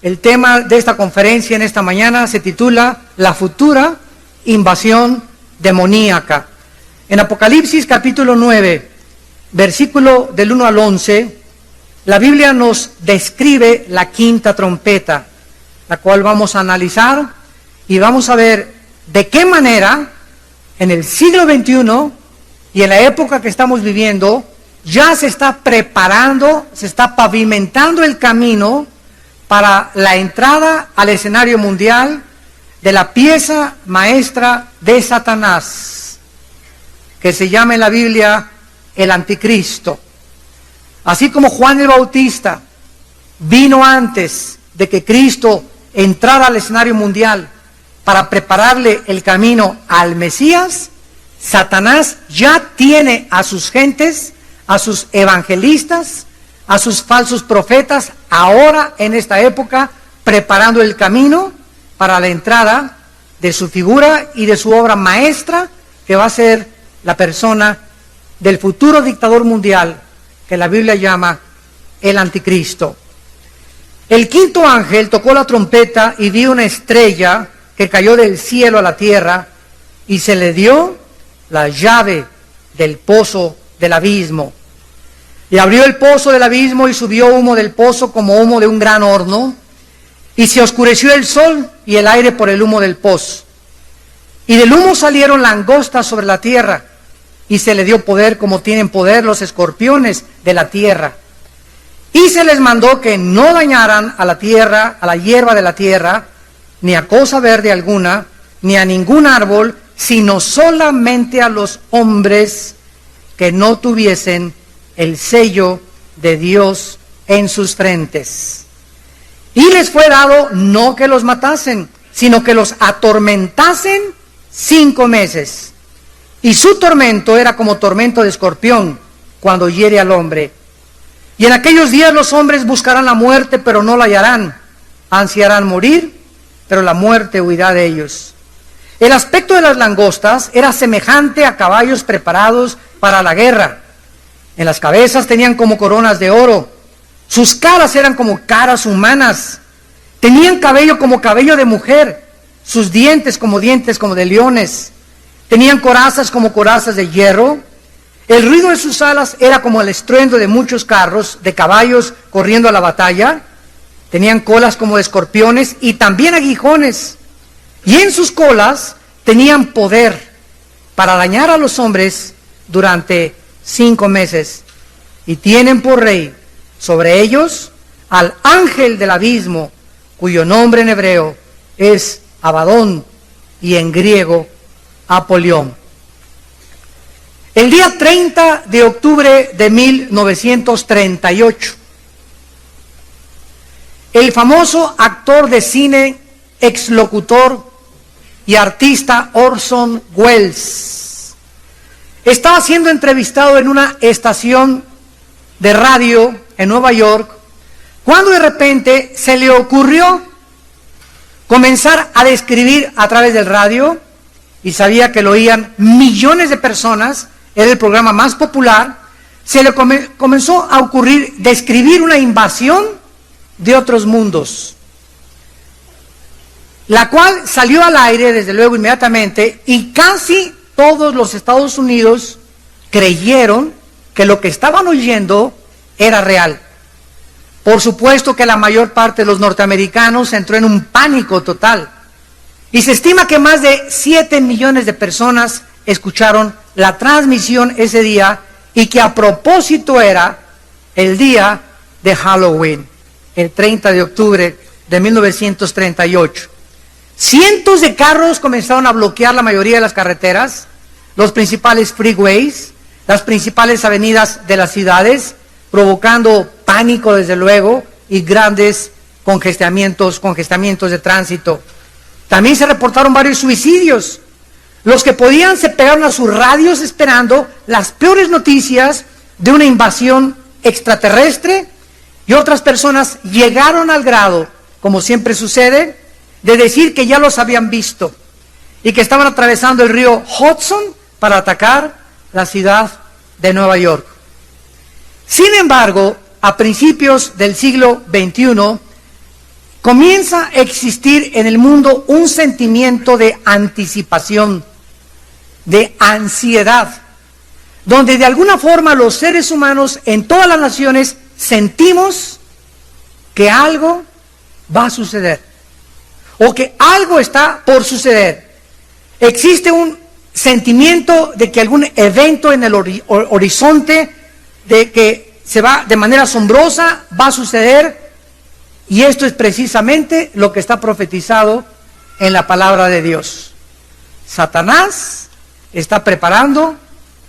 El tema de esta conferencia en esta mañana se titula La futura invasión demoníaca. En Apocalipsis capítulo 9, versículo del 1 al 11, la Biblia nos describe la quinta trompeta, la cual vamos a analizar y vamos a ver de qué manera en el siglo XXI y en la época que estamos viviendo ya se está preparando, se está pavimentando el camino para la entrada al escenario mundial de la pieza maestra de Satanás, que se llama en la Biblia el Anticristo. Así como Juan el Bautista vino antes de que Cristo entrara al escenario mundial para prepararle el camino al Mesías, Satanás ya tiene a sus gentes, a sus evangelistas, a sus falsos profetas, ahora en esta época, preparando el camino para la entrada de su figura y de su obra maestra, que va a ser la persona del futuro dictador mundial, que la Biblia llama el Anticristo. El quinto ángel tocó la trompeta y vio una estrella que cayó del cielo a la tierra, y se le dio la llave del pozo del abismo. Y abrió el pozo del abismo y subió humo del pozo como humo de un gran horno, y se oscureció el sol y el aire por el humo del pozo. Y del humo salieron langostas sobre la tierra, y se le dio poder como tienen poder los escorpiones de la tierra. Y se les mandó que no dañaran a la tierra, a la hierba de la tierra, ni a cosa verde alguna, ni a ningún árbol, sino solamente a los hombres que no tuviesen el sello de Dios en sus frentes. Y les fue dado no que los matasen, sino que los atormentasen 5 meses. Y su tormento era como tormento de escorpión cuando hiere al hombre. Y en aquellos días los hombres buscarán la muerte, pero no la hallarán. Ansiarán morir, pero la muerte huirá de ellos. El aspecto de las langostas era semejante a caballos preparados para la guerra. En las cabezas tenían como coronas de oro. Sus caras eran como caras humanas. Tenían cabello como cabello de mujer. Sus dientes como de leones. Tenían corazas como corazas de hierro. El ruido de sus alas era como el estruendo de muchos carros de caballos corriendo a la batalla. Tenían colas como de escorpiones y también aguijones. Y en sus colas tenían poder para dañar a los hombres durante 5 meses. Y tienen por rey sobre ellos al ángel del abismo, cuyo nombre en hebreo es Abadón y en griego Apolión. El día 30 de octubre de 1938, el famoso actor de cine, exlocutor y artista Orson Welles estaba siendo entrevistado en una estación de radio en Nueva York, cuando de repente se le ocurrió comenzar a describir a través del radio, y sabía que lo oían millones de personas, era el programa más popular. Se le comenzó a ocurrir describir una invasión de otros mundos, la cual salió al aire desde luego inmediatamente, y casi todos los Estados Unidos creyeron que lo que estaban oyendo era real. Por supuesto que la mayor parte de los norteamericanos entró en un pánico total, y se estima que más de 7 millones de personas escucharon la transmisión ese día, y que a propósito era el día de Halloween, el 30 de octubre de 1938. Cientos de carros comenzaron a bloquear la mayoría de las carreteras, los principales freeways, las principales avenidas de las ciudades, provocando pánico desde luego y grandes congestamientos de tránsito. También se reportaron varios suicidios. Los que podían se pegaron a sus radios esperando las peores noticias de una invasión extraterrestre, y otras personas llegaron al grado, como siempre sucede, de decir que ya los habían visto y que estaban atravesando el río Hudson para atacar la ciudad de Nueva York. Sin embargo, a principios del siglo XXI, comienza a existir en el mundo un sentimiento de anticipación, de ansiedad, donde de alguna forma los seres humanos en todas las naciones sentimos que algo va a suceder, o que algo está por suceder. Existe un sentimiento de que algún evento en el horizonte, de que se va de manera asombrosa, va a suceder, y esto es precisamente lo que está profetizado en la palabra de Dios. Satanás está preparando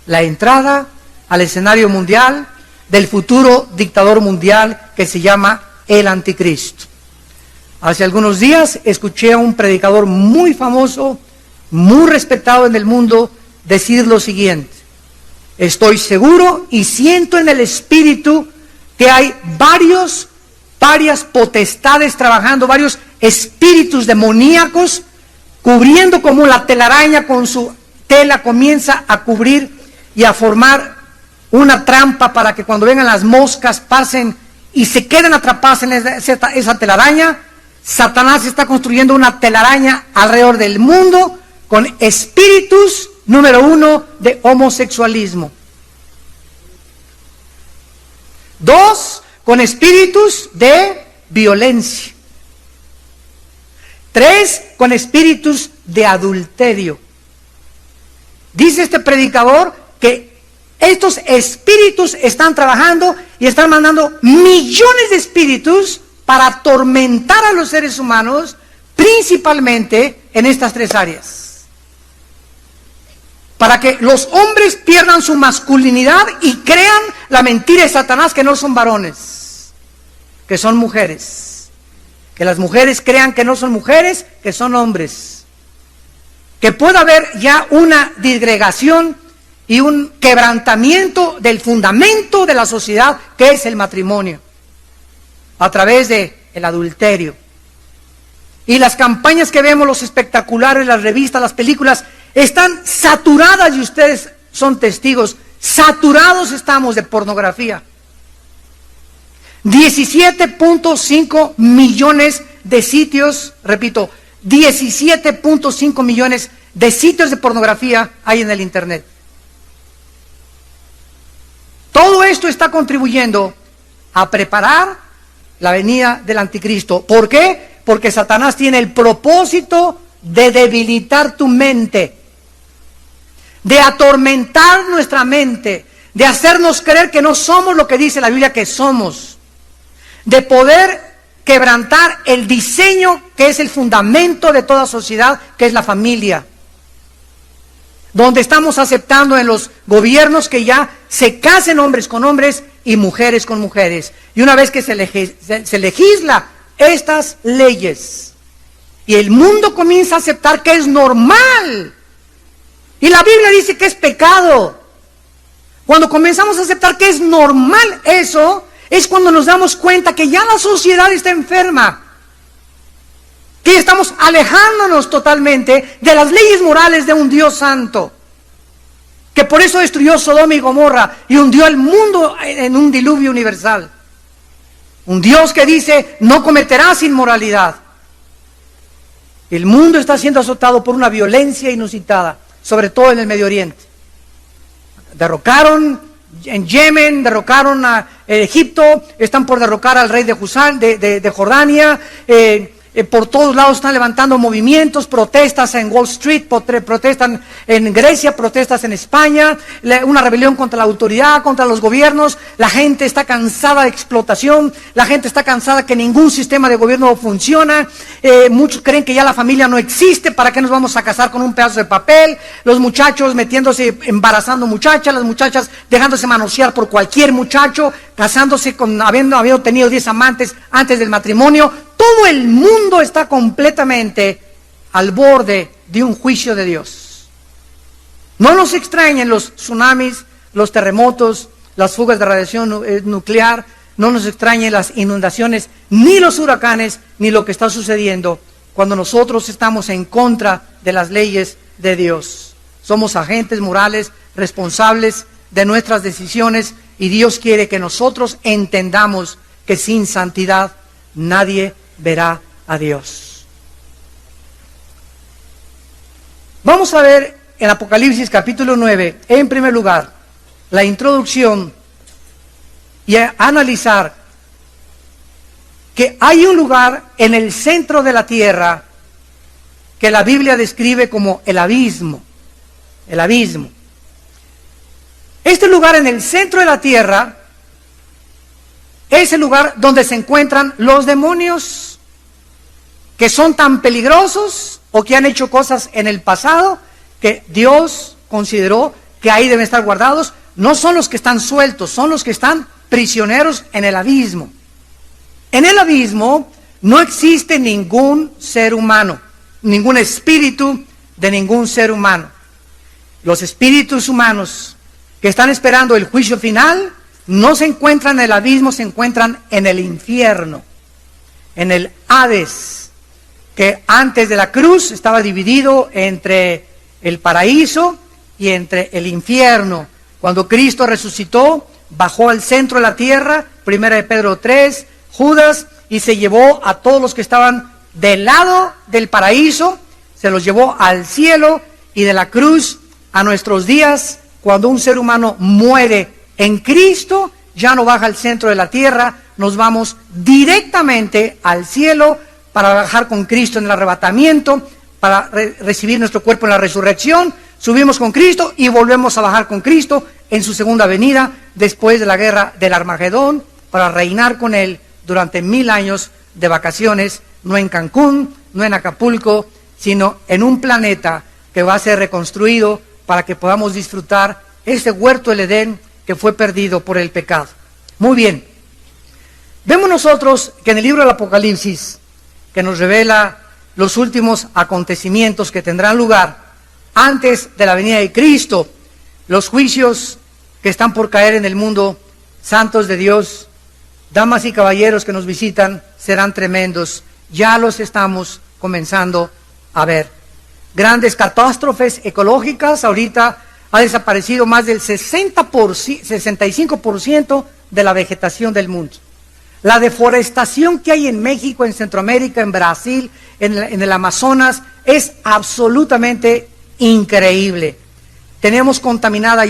la entrada al escenario mundial del futuro dictador mundial que se llama el Anticristo. Hace algunos días escuché a un predicador muy famoso, muy respetado en el mundo, decir lo siguiente: estoy seguro y siento en el espíritu que hay varias potestades trabajando, varios espíritus demoníacos cubriendo, como la telaraña con su tela comienza a cubrir y a formar una trampa para que cuando vengan las moscas pasen y se queden atrapadas en esa telaraña. Satanás está construyendo una telaraña alrededor del mundo con espíritus, número 1, de homosexualismo. 2, con espíritus de violencia. 3, con espíritus de adulterio. Dice este predicador que estos espíritus están trabajando y están mandando millones de espíritus para atormentar a los seres humanos, principalmente en estas 3 áreas. Para que los hombres pierdan su masculinidad y crean la mentira de Satanás, que no son varones, que son mujeres. Que las mujeres crean que no son mujeres, que son hombres. Que pueda haber ya una disgregación y un quebrantamiento del fundamento de la sociedad, que es el matrimonio, a través de el adulterio. Y las campañas que vemos, los espectaculares, las revistas, las películas, están saturadas, y ustedes son testigos, saturados estamos de pornografía. 17.5 millones de sitios, repito, 17.5 millones de sitios de pornografía hay en el internet. Todo esto está contribuyendo a preparar la venida del Anticristo. ¿Por qué? Porque Satanás tiene el propósito de debilitar tu mente, de atormentar nuestra mente, de hacernos creer que no somos lo que dice la Biblia que somos, de poder quebrantar el diseño que es el fundamento de toda sociedad, que es la familia, donde estamos aceptando en los gobiernos que ya se casen hombres con hombres y mujeres con mujeres. Y una vez que se legisla estas leyes y el mundo comienza a aceptar que es normal, y la Biblia dice que es pecado, cuando comenzamos a aceptar que es normal eso, es cuando nos damos cuenta que ya la sociedad está enferma, que estamos alejándonos totalmente de las leyes morales de un Dios santo, que por eso destruyó Sodoma y Gomorra y hundió al mundo en un diluvio universal. Un Dios que dice: no cometerás inmoralidad. El mundo está siendo azotado por una violencia inusitada, sobre todo en el Medio Oriente. Derrocaron en Yemen, derrocaron a Egipto, están por derrocar al rey de Husán, de Jordania. Por todos lados están levantando movimientos, protestas en Wall Street, protestan en Grecia, protestas en España, una rebelión contra la autoridad, contra los gobiernos. La gente está cansada de explotación, la gente está cansada que ningún sistema de gobierno funciona. Muchos creen que ya la familia no existe, ¿para qué nos vamos a casar con un pedazo de papel? Los muchachos metiéndose, embarazando muchachas, las muchachas dejándose manosear por cualquier muchacho, casándose habiendo tenido 10 amantes antes del matrimonio. Todo el mundo está completamente al borde de un juicio de Dios. No nos extrañen los tsunamis, los terremotos, las fugas de radiación nuclear, no nos extrañen las inundaciones, ni los huracanes, ni lo que está sucediendo cuando nosotros estamos en contra de las leyes de Dios. Somos agentes morales responsables de nuestras decisiones, y Dios quiere que nosotros entendamos que sin santidad nadie verá a Dios. Vamos a ver en Apocalipsis capítulo 9, en primer lugar, la introducción y a analizar que hay un lugar en el centro de la tierra que la Biblia describe como el abismo. El abismo. Este lugar en el centro de la tierra es el lugar donde se encuentran los demonios que son tan peligrosos o que han hecho cosas en el pasado que Dios consideró que ahí deben estar guardados. No son los que están sueltos, son los que están prisioneros en el abismo. En el abismo no existe ningún ser humano, ningún espíritu de ningún ser humano. Los espíritus humanos que están esperando el juicio final no se encuentran en el abismo, se encuentran en el infierno, en el Hades, que antes de la cruz estaba dividido entre el paraíso y entre el infierno. Cuando Cristo resucitó, bajó al centro de la tierra, 1 de Pedro 3, Judas, y se llevó a todos los que estaban del lado del paraíso, se los llevó al cielo, y de la cruz a nuestros días, cuando un ser humano muere en Cristo, ya no baja al centro de la tierra, nos vamos directamente al cielo para bajar con Cristo en el arrebatamiento, para recibir nuestro cuerpo en la resurrección, subimos con Cristo y volvemos a bajar con Cristo en su segunda venida, después de la guerra del Armagedón, para reinar con Él durante 1000 años de vacaciones, no en Cancún, no en Acapulco, sino en un planeta que va a ser reconstruido para que podamos disfrutar este huerto del Edén que fue perdido por el pecado. Muy bien, vemos nosotros que en el libro del Apocalipsis, que nos revela los últimos acontecimientos que tendrán lugar antes de la venida de Cristo, los juicios que están por caer en el mundo, santos de Dios, damas y caballeros que nos visitan, serán tremendos. Ya los estamos comenzando a ver. Grandes catástrofes ecológicas. Ahorita ha desaparecido más del 65% de la vegetación del mundo. La deforestación que hay en México, en Centroamérica, en Brasil, en el Amazonas, es absolutamente increíble. Tenemos contaminado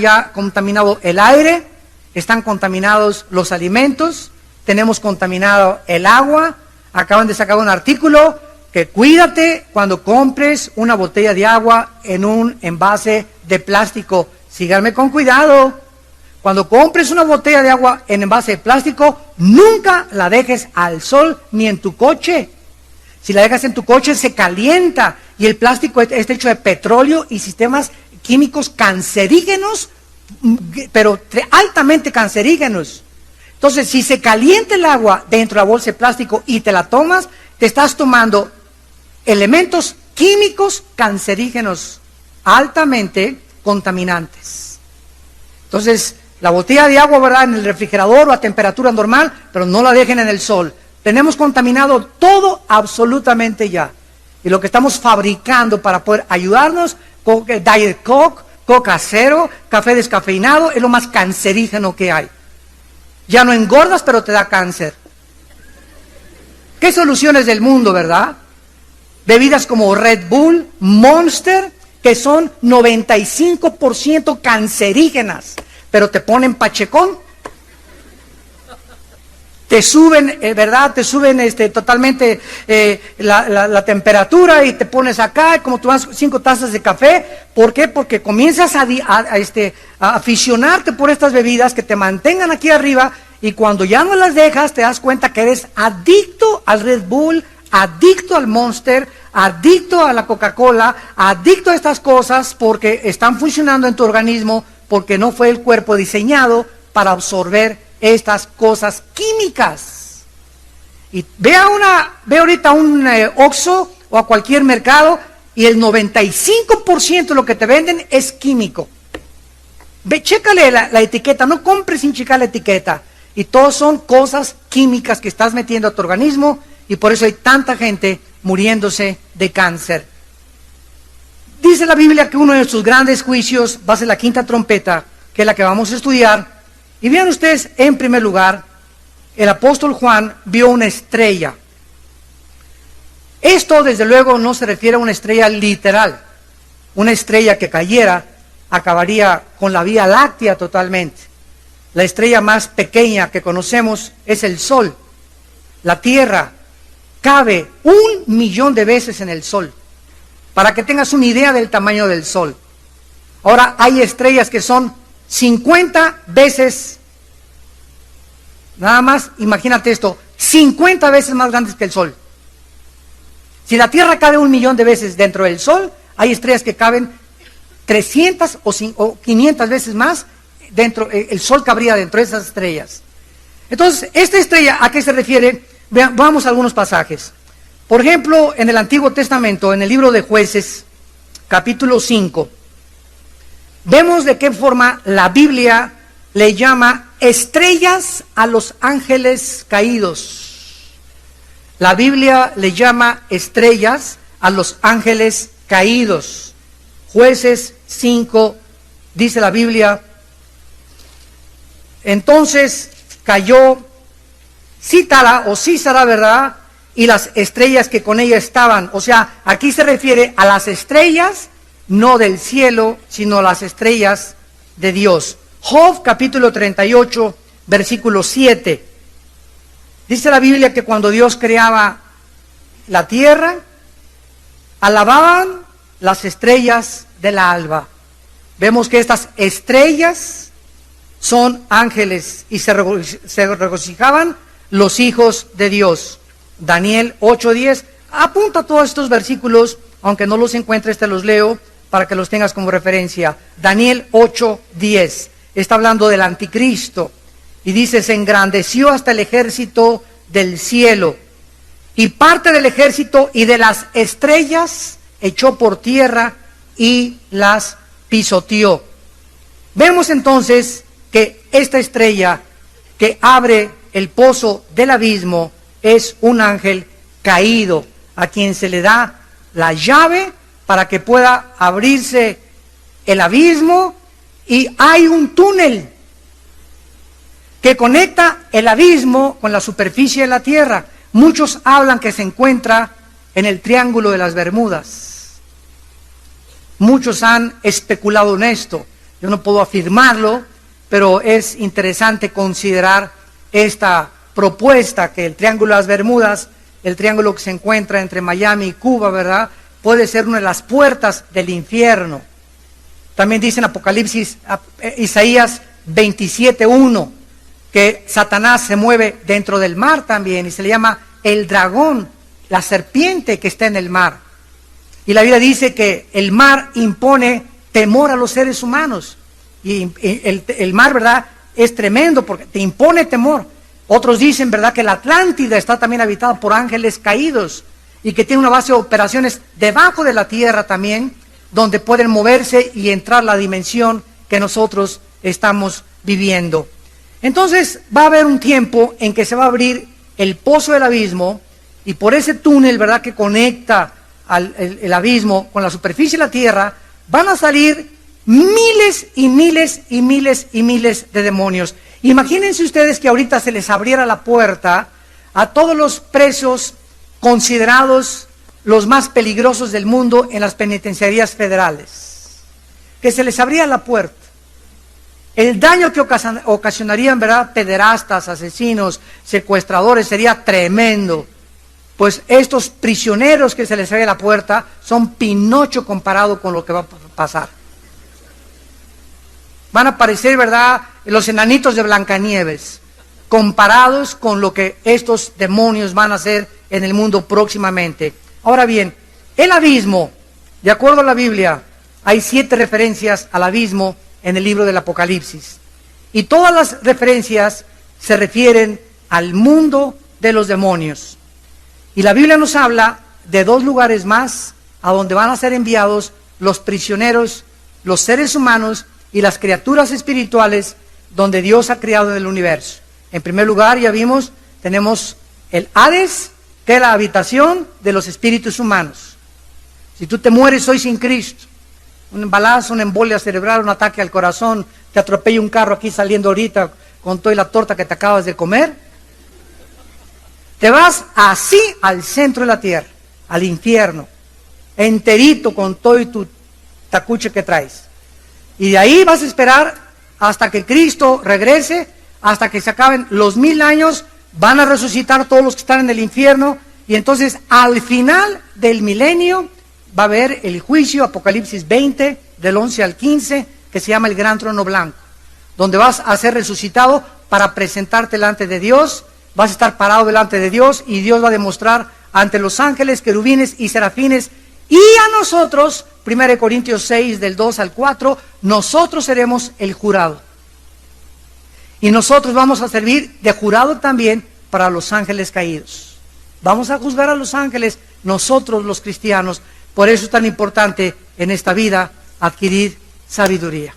el aire, están contaminados los alimentos, tenemos contaminado el agua. Acaban de sacar un artículo que cuídate cuando compres una botella de agua en un envase de plástico. Síganme con cuidado. Cuando compres una botella de agua en envase de plástico, nunca la dejes al sol ni en tu coche. Si la dejas en tu coche se calienta, y el plástico está hecho de petróleo y sistemas químicos cancerígenos, pero altamente cancerígenos. Entonces, si se calienta el agua dentro de la bolsa de plástico y te la tomas, te estás tomando elementos químicos cancerígenos altamente contaminantes. Entonces, la botella de agua, ¿verdad?, en el refrigerador o a temperatura normal, pero no la dejen en el sol. Tenemos contaminado todo absolutamente ya. Y lo que estamos fabricando para poder ayudarnos, Diet Coke, Coca Cero, café descafeinado, es lo más cancerígeno que hay. Ya no engordas, pero te da cáncer. ¿Qué soluciones del mundo, verdad? Bebidas como Red Bull, Monster, que son 95% cancerígenas, pero te ponen pachecón. Te suben, ¿verdad? Te suben totalmente la temperatura y te pones acá, como tomas 5 tazas de café. ¿Por qué? Porque comienzas a aficionarte por estas bebidas que te mantengan aquí arriba, y cuando ya no las dejas te das cuenta que eres adicto al Red Bull, adicto al Monster, adicto a la Coca-Cola, adicto a estas cosas porque están funcionando en tu organismo, porque no fue el cuerpo diseñado para absorber estas cosas químicas. Y ve ahorita a un Oxxo o a cualquier mercado, y el 95% de lo que te venden es químico. Ve, chécale la etiqueta, no compres sin checar la etiqueta. Y todos son cosas químicas que estás metiendo a tu organismo, y por eso hay tanta gente muriéndose de cáncer. Dice la Biblia que uno de sus grandes juicios va a ser la quinta trompeta, que es la que vamos a estudiar. Y vean ustedes, en primer lugar, el apóstol Juan vio una estrella. Esto, desde luego, no se refiere a una estrella literal. Una estrella que cayera acabaría con la Vía Láctea totalmente. La estrella más pequeña que conocemos es el Sol. La Tierra cabe 1.000.000 de veces en el Sol, para que tengas una idea del tamaño del Sol. Ahora, hay estrellas que son 50 veces, nada más, imagínate esto, 50 veces más grandes que el Sol. Si la Tierra cabe 1.000.000 de veces dentro del Sol, hay estrellas que caben 300 o 500 veces más dentro, el Sol cabría dentro de esas estrellas. Entonces, esta estrella, ¿a qué se refiere? Vamos a algunos pasajes. Por ejemplo, en el Antiguo Testamento, en el libro de Jueces, capítulo 5, vemos de qué forma la Biblia le llama estrellas a los ángeles caídos. La Biblia le llama estrellas a los ángeles caídos. Jueces 5, dice la Biblia, entonces cayó Cítara o Císara, ¿verdad? Y las estrellas que con ella estaban. O sea, aquí se refiere a las estrellas, no del cielo, sino las estrellas de Dios. Job capítulo 38, versículo 7. Dice la Biblia que cuando Dios creaba la tierra, alababan las estrellas del alba. Vemos que estas estrellas son ángeles y se regocijaban los hijos de Dios. Daniel 8:10. Apunta todos estos versículos, aunque no los encuentres, te los leo para que los tengas como referencia. Daniel 8:10. Está hablando del anticristo. Y dice, se engrandeció hasta el ejército del cielo, y parte del ejército y de las estrellas echó por tierra y las pisoteó. Vemos entonces que esta estrella que abre el pozo del abismo es un ángel caído, a quien se le da la llave para que pueda abrirse el abismo, y hay un túnel que conecta el abismo con la superficie de la tierra. Muchos hablan que se encuentra en el Triángulo de las Bermudas. Muchos han especulado en esto. Yo no puedo afirmarlo, pero es interesante considerar esta propuesta que el Triángulo de las Bermudas, el triángulo que se encuentra entre Miami y Cuba, ¿verdad?, puede ser una de las puertas del infierno. También dice en Apocalipsis, Isaías 27:1, que Satanás se mueve dentro del mar también, y se le llama el dragón, la serpiente que está en el mar. Y la Biblia dice que el mar impone temor a los seres humanos. Y el mar, ¿verdad?, es tremendo porque te impone temor. Otros dicen, ¿verdad?, que la Atlántida está también habitada por ángeles caídos y que tiene una base de operaciones debajo de la tierra también, donde pueden moverse y entrar a la dimensión que nosotros estamos viviendo. Entonces va a haber un tiempo en que se va a abrir el pozo del abismo, y por ese túnel, ¿verdad?, que conecta el abismo con la superficie de la tierra, van a salir miles y miles y miles y miles de demonios. Imagínense ustedes que ahorita se les abriera la puerta a todos los presos considerados los más peligrosos del mundo en las penitenciarías federales. Que se les abría la puerta. El daño que ocasionarían, ¿verdad?, pederastas, asesinos, secuestradores, sería tremendo. Pues estos prisioneros que se les abre la puerta son Pinocho comparado con lo que va a pasar. Van a aparecer, ¿verdad?, los enanitos de Blancanieves, comparados con lo que estos demonios van a hacer en el mundo próximamente. Ahora bien, el abismo, de acuerdo a la Biblia, hay 7 referencias al abismo en el libro del Apocalipsis. Y todas las referencias se refieren al mundo de los demonios. Y la Biblia nos habla de 2 lugares más a donde van a ser enviados los prisioneros, los seres humanos y las criaturas espirituales donde Dios ha creado en el universo. En primer lugar, ya vimos, tenemos el Hades, que es la habitación de los espíritus humanos. Si tú te mueres hoy sin Cristo, un embalazo, una embolia cerebral, un ataque al corazón, te atropella un carro aquí saliendo ahorita con toda la torta que te acabas de comer, te vas así al centro de la tierra, al infierno, enterito con todo y tu tacuche que traes. Y de ahí vas a esperar hasta que Cristo regrese, hasta que se acaben los 1000 años, van a resucitar todos los que están en el infierno, y entonces al final del milenio va a haber el juicio, Apocalipsis 20, del 11 al 15, que se llama el Gran Trono Blanco, donde vas a ser resucitado para presentarte delante de Dios, vas a estar parado delante de Dios, y Dios va a demostrar ante los ángeles, querubines y serafines, y a nosotros, 1 Corintios 6, del 2 al 4, nosotros seremos el jurado. Y nosotros vamos a servir de jurado también para los ángeles caídos. Vamos a juzgar a los ángeles, nosotros los cristianos. Por eso es tan importante en esta vida adquirir sabiduría.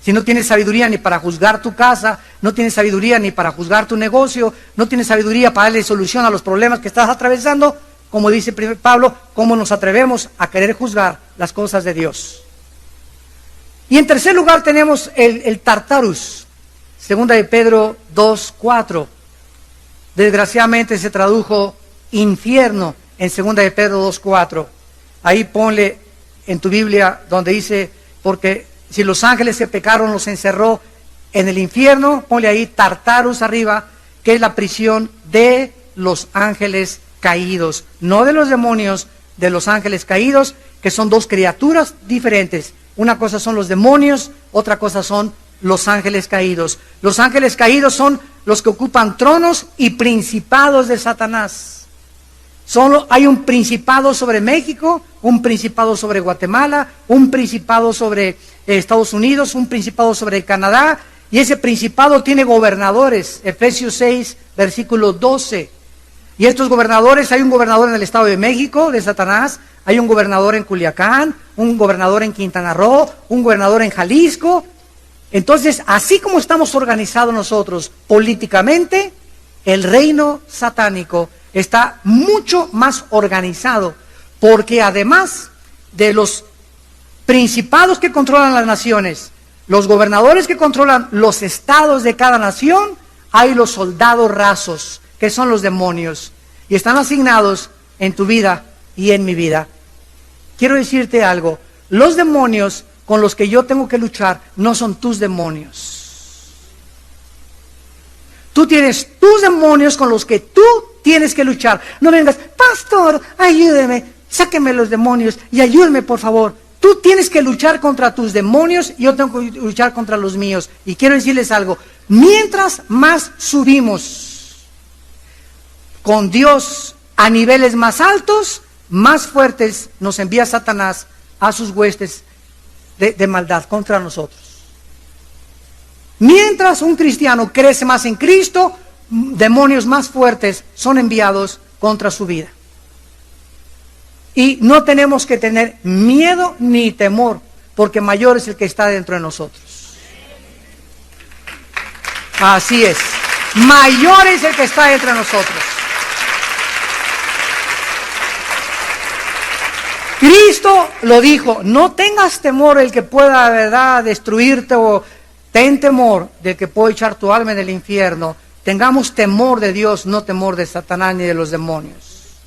Si no tienes sabiduría ni para juzgar tu casa, no tienes sabiduría ni para juzgar tu negocio, no tienes sabiduría para darle solución a los problemas que estás atravesando, como dice Pablo, ¿cómo nos atrevemos a querer juzgar las cosas de Dios? Y en tercer lugar tenemos el Tartarus, segunda de Pedro 2:4. Desgraciadamente se tradujo infierno en segunda de Pedro 2:4. Ahí ponle en tu Biblia donde dice, porque si los ángeles que pecaron los encerró en el infierno, ponle ahí Tartarus arriba, que es la prisión de los ángeles caídos, no de los demonios, de los ángeles caídos, que son dos criaturas diferentes. Una cosa son los demonios, otra cosa son los ángeles caídos. Los ángeles caídos son los que ocupan tronos y principados de Satanás. Hay un principado sobre México, un principado sobre Guatemala, un principado sobre Estados Unidos, un principado sobre Canadá, y ese principado tiene gobernadores. Efesios 6, versículo 12. Y estos gobernadores, hay un gobernador en el Estado de México, de Satanás, hay un gobernador en Culiacán, un gobernador en Quintana Roo, un gobernador en Jalisco. Entonces, así como estamos organizados nosotros políticamente, el reino satánico está mucho más organizado, porque además de los principados que controlan las naciones, los gobernadores que controlan los estados de cada nación, hay los soldados rasos, que son los demonios, y están asignados en tu vida y en mi vida. Quiero decirte algo, los demonios con los que yo tengo que luchar no son tus demonios. Tú tienes tus demonios con los que tú tienes que luchar. No vengas, pastor, ayúdeme, sáqueme los demonios y ayúdeme por favor. Tú tienes que luchar contra tus demonios y yo tengo que luchar contra los míos. Y quiero decirles algo, mientras más subimos con Dios a niveles más altos, más fuertes nos envía Satanás a sus huestes de maldad contra nosotros. Mientras un cristiano crece más en Cristo, demonios más fuertes son enviados contra su vida. Y no tenemos que tener miedo ni temor, porque mayor es el que está dentro de nosotros. Así es, mayor es el que está dentro de nosotros. Cristo lo dijo, no tengas temor el que pueda, ¿verdad?, destruirte, o ten temor del que puede echar tu alma en el infierno. Tengamos temor de Dios, no temor de Satanás ni de los demonios.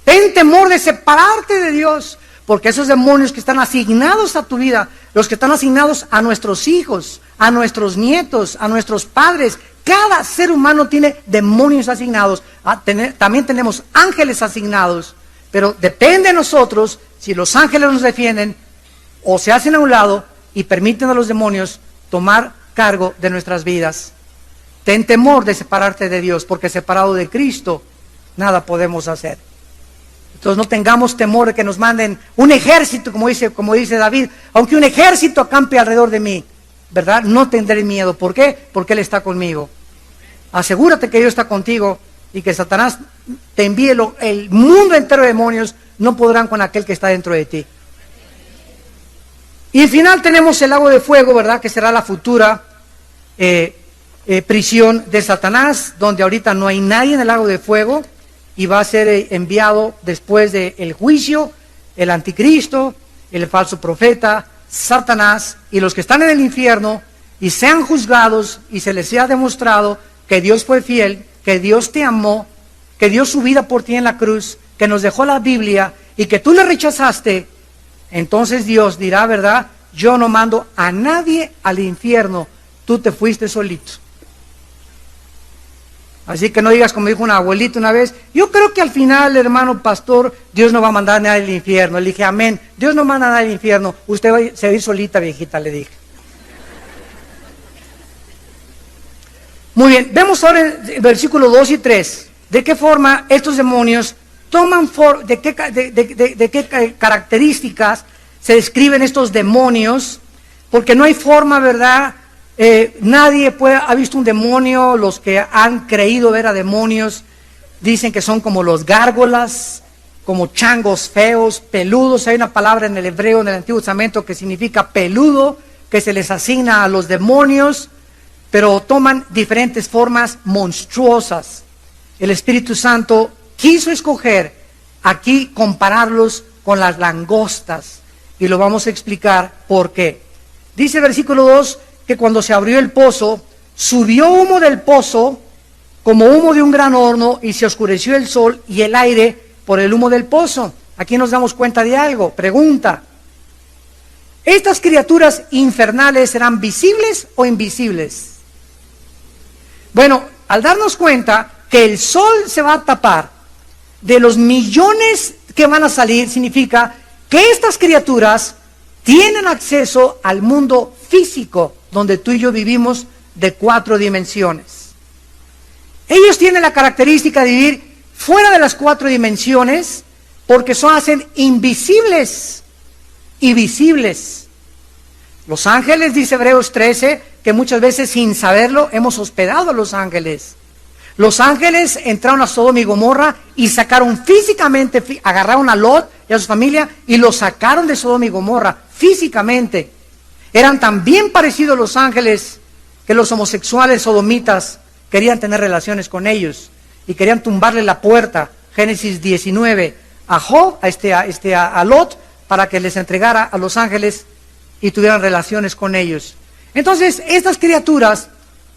Ten temor de separarte de Dios, porque esos demonios que están asignados a tu vida, los que están asignados a nuestros hijos, a nuestros nietos, a nuestros padres, cada ser humano tiene demonios asignados. También tenemos ángeles asignados. Pero depende de nosotros si los ángeles nos defienden o se hacen a un lado y permiten a los demonios tomar cargo de nuestras vidas. Ten temor de separarte de Dios, porque separado de Cristo nada podemos hacer. Entonces no tengamos temor de que nos manden un ejército, como dice David, aunque un ejército acampe alrededor de mí, ¿verdad? No tendré miedo. ¿Por qué? Porque Él está conmigo. Asegúrate que Dios está contigo. Y que Satanás te envíe el mundo entero de demonios, no podrán con aquel que está dentro de ti. Y al final tenemos el lago de fuego, ¿verdad?, que será la futura prisión de Satanás, donde ahorita no hay nadie en el lago de fuego, y va a ser enviado después del juicio, el anticristo, el falso profeta, Satanás, y los que están en el infierno, y sean juzgados, y se les sea demostrado que Dios fue fiel, que Dios te amó, que dio su vida por ti en la cruz, que nos dejó la Biblia y que tú le rechazaste, entonces Dios dirá, ¿verdad? Yo no mando a nadie al infierno, tú te fuiste solito. Así que no digas como dijo una abuelita una vez, yo creo que al final, hermano pastor, Dios no va a mandar a nadie al infierno. Le dije, amén, Dios no manda a nadie al infierno, usted se va a ir solita, viejita, le dije. Muy bien, vemos ahora el versículo 2 y 3, de qué forma estos demonios toman, de qué características se describen estos demonios, porque no hay forma, ¿verdad? Nadie ha visto un demonio. Los que han creído ver a demonios dicen que son como los gárgolas, como changos feos, peludos. Hay una palabra en el hebreo, en el Antiguo Testamento, que significa peludo, que se les asigna a los demonios, pero toman diferentes formas monstruosas. El Espíritu Santo quiso escoger aquí compararlos con las langostas, y lo vamos a explicar por qué. Dice el versículo 2, que cuando se abrió el pozo, subió humo del pozo como humo de un gran horno, y se oscureció el sol y el aire por el humo del pozo. Aquí nos damos cuenta de algo. Pregunta: ¿estas criaturas infernales serán visibles o invisibles? Bueno, al darnos cuenta que el sol se va a tapar de los millones que van a salir, significa que estas criaturas tienen acceso al mundo físico, donde tú y yo vivimos, de 4 dimensiones. Ellos tienen la característica de vivir fuera de las 4 dimensiones, porque son hacen invisibles y visibles. Los ángeles, dice Hebreos 13, que muchas veces sin saberlo hemos hospedado a los ángeles. Los ángeles entraron a Sodoma y Gomorra y sacaron físicamente, agarraron a Lot y a su familia y los sacaron de Sodoma y Gomorra físicamente. Eran tan bien parecidos los ángeles que los homosexuales sodomitas querían tener relaciones con ellos y querían tumbarle la puerta, Génesis 19, a Job, a Lot, para que les entregara a los ángeles y tuvieran relaciones con ellos. Entonces, estas criaturas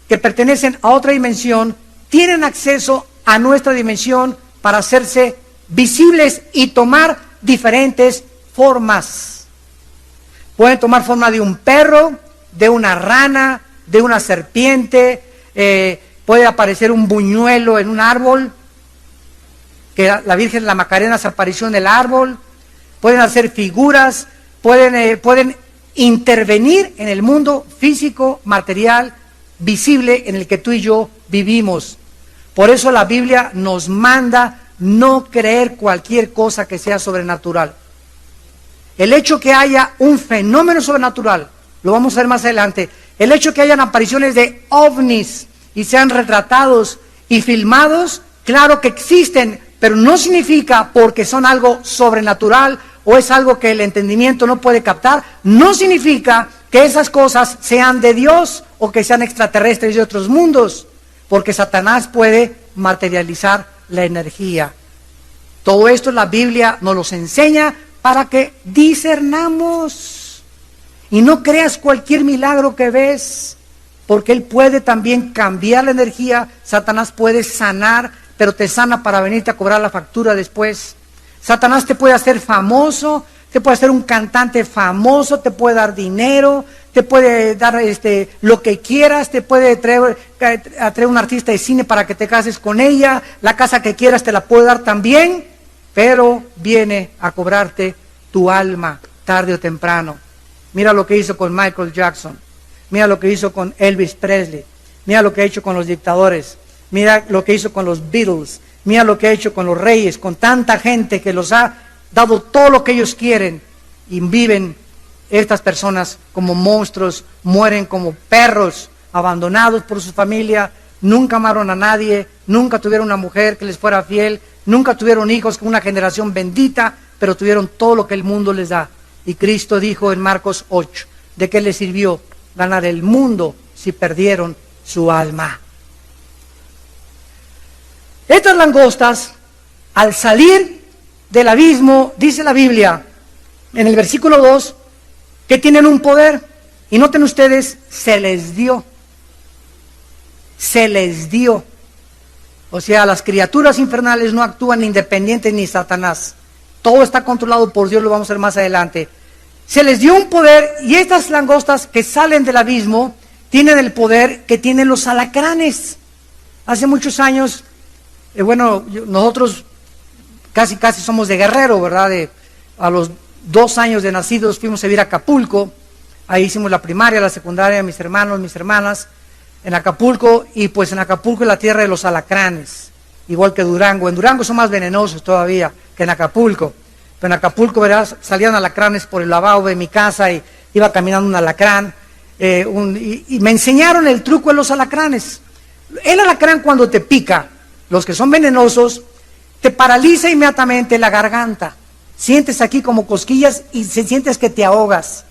que pertenecen a otra dimensión tienen acceso a nuestra dimensión para hacerse visibles y tomar diferentes formas. Pueden tomar forma de un perro, de una rana, de una serpiente, puede aparecer un buñuelo en un árbol, que la Virgen de la Macarena se apareció en el árbol. Pueden hacer figuras, pueden intervenir en el mundo físico, material, visible en el que tú y yo vivimos. Por eso la Biblia nos manda no creer cualquier cosa que sea sobrenatural. El hecho que haya un fenómeno sobrenatural, lo vamos a ver más adelante, el hecho que hayan apariciones de ovnis y sean retratados y filmados, claro que existen, pero no significa porque son algo sobrenatural o es algo que el entendimiento no puede captar, no significa que esas cosas sean de Dios o que sean extraterrestres de otros mundos, porque Satanás puede materializar la energía. Todo esto la Biblia nos los enseña para que discernamos y no creas cualquier milagro que ves, porque Él puede también cambiar la energía. Satanás puede sanar, pero te sana para venirte a cobrar la factura después. Satanás te puede hacer famoso, te puede hacer un cantante famoso, te puede dar dinero, te puede dar lo que quieras, te puede traer un artista de cine para que te cases con ella, la casa que quieras te la puede dar también, pero viene a cobrarte tu alma tarde o temprano. Mira lo que hizo con Michael Jackson, mira lo que hizo con Elvis Presley, mira lo que ha hecho con los dictadores, mira lo que hizo con los Beatles, mira lo que ha hecho con los reyes, con tanta gente que los ha dado todo lo que ellos quieren y viven estas personas como monstruos, mueren como perros abandonados por su familia, nunca amaron a nadie, nunca tuvieron una mujer que les fuera fiel, nunca tuvieron hijos con una generación bendita, pero tuvieron todo lo que el mundo les da. Y Cristo dijo en Marcos 8, ¿de qué les sirvió ganar el mundo si perdieron su alma? Estas langostas, al salir del abismo, dice la Biblia, en el versículo 2, que tienen un poder, y noten ustedes, se les dio. O sea, las criaturas infernales no actúan independientes ni Satanás. Todo está controlado por Dios, lo vamos a ver más adelante. Se les dio un poder, y estas langostas que salen del abismo tienen el poder que tienen los alacranes. Hace muchos años, nosotros casi somos de Guerrero, ¿verdad? A los 2 años de nacidos fuimos a vivir a Acapulco. Ahí hicimos la primaria, la secundaria, mis hermanos, mis hermanas, en Acapulco. Y pues en Acapulco es la tierra de los alacranes, igual que Durango. En Durango son más venenosos todavía que en Acapulco. Pero en Acapulco, verás, salían alacranes por el lavabo de mi casa y iba caminando un alacrán. Y me enseñaron el truco de los alacranes. El alacrán, cuando te pica, los que son venenosos, te paraliza inmediatamente la garganta. Sientes aquí como cosquillas y sientes que te ahogas.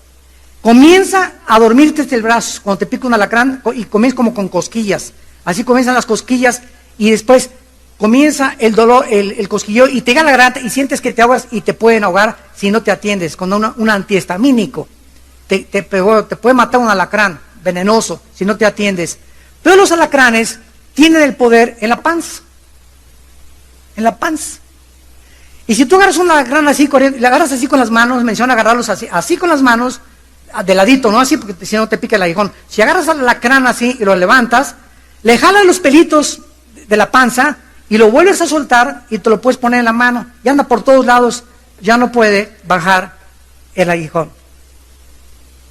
Comienza a dormirte el brazo cuando te pica un alacrán y comienzas como con cosquillas. Así comienzan las cosquillas y después comienza el dolor, el cosquilleo, y te llega la garganta y sientes que te ahogas y te pueden ahogar si no te atiendes con un antihistamínico. Te puede matar un alacrán venenoso si no te atiendes. Pero los alacranes tienen el poder en la panza. En la panza. Y si tú agarras un alacrán así, le agarras así con las manos, menciona agarrarlos así con las manos, de ladito, no así, porque si no te pica el aguijón. Si agarras al alacrán así y lo levantas, le jalas los pelitos de la panza y lo vuelves a soltar y te lo puedes poner en la mano. Y anda por todos lados, ya no puede bajar el aguijón.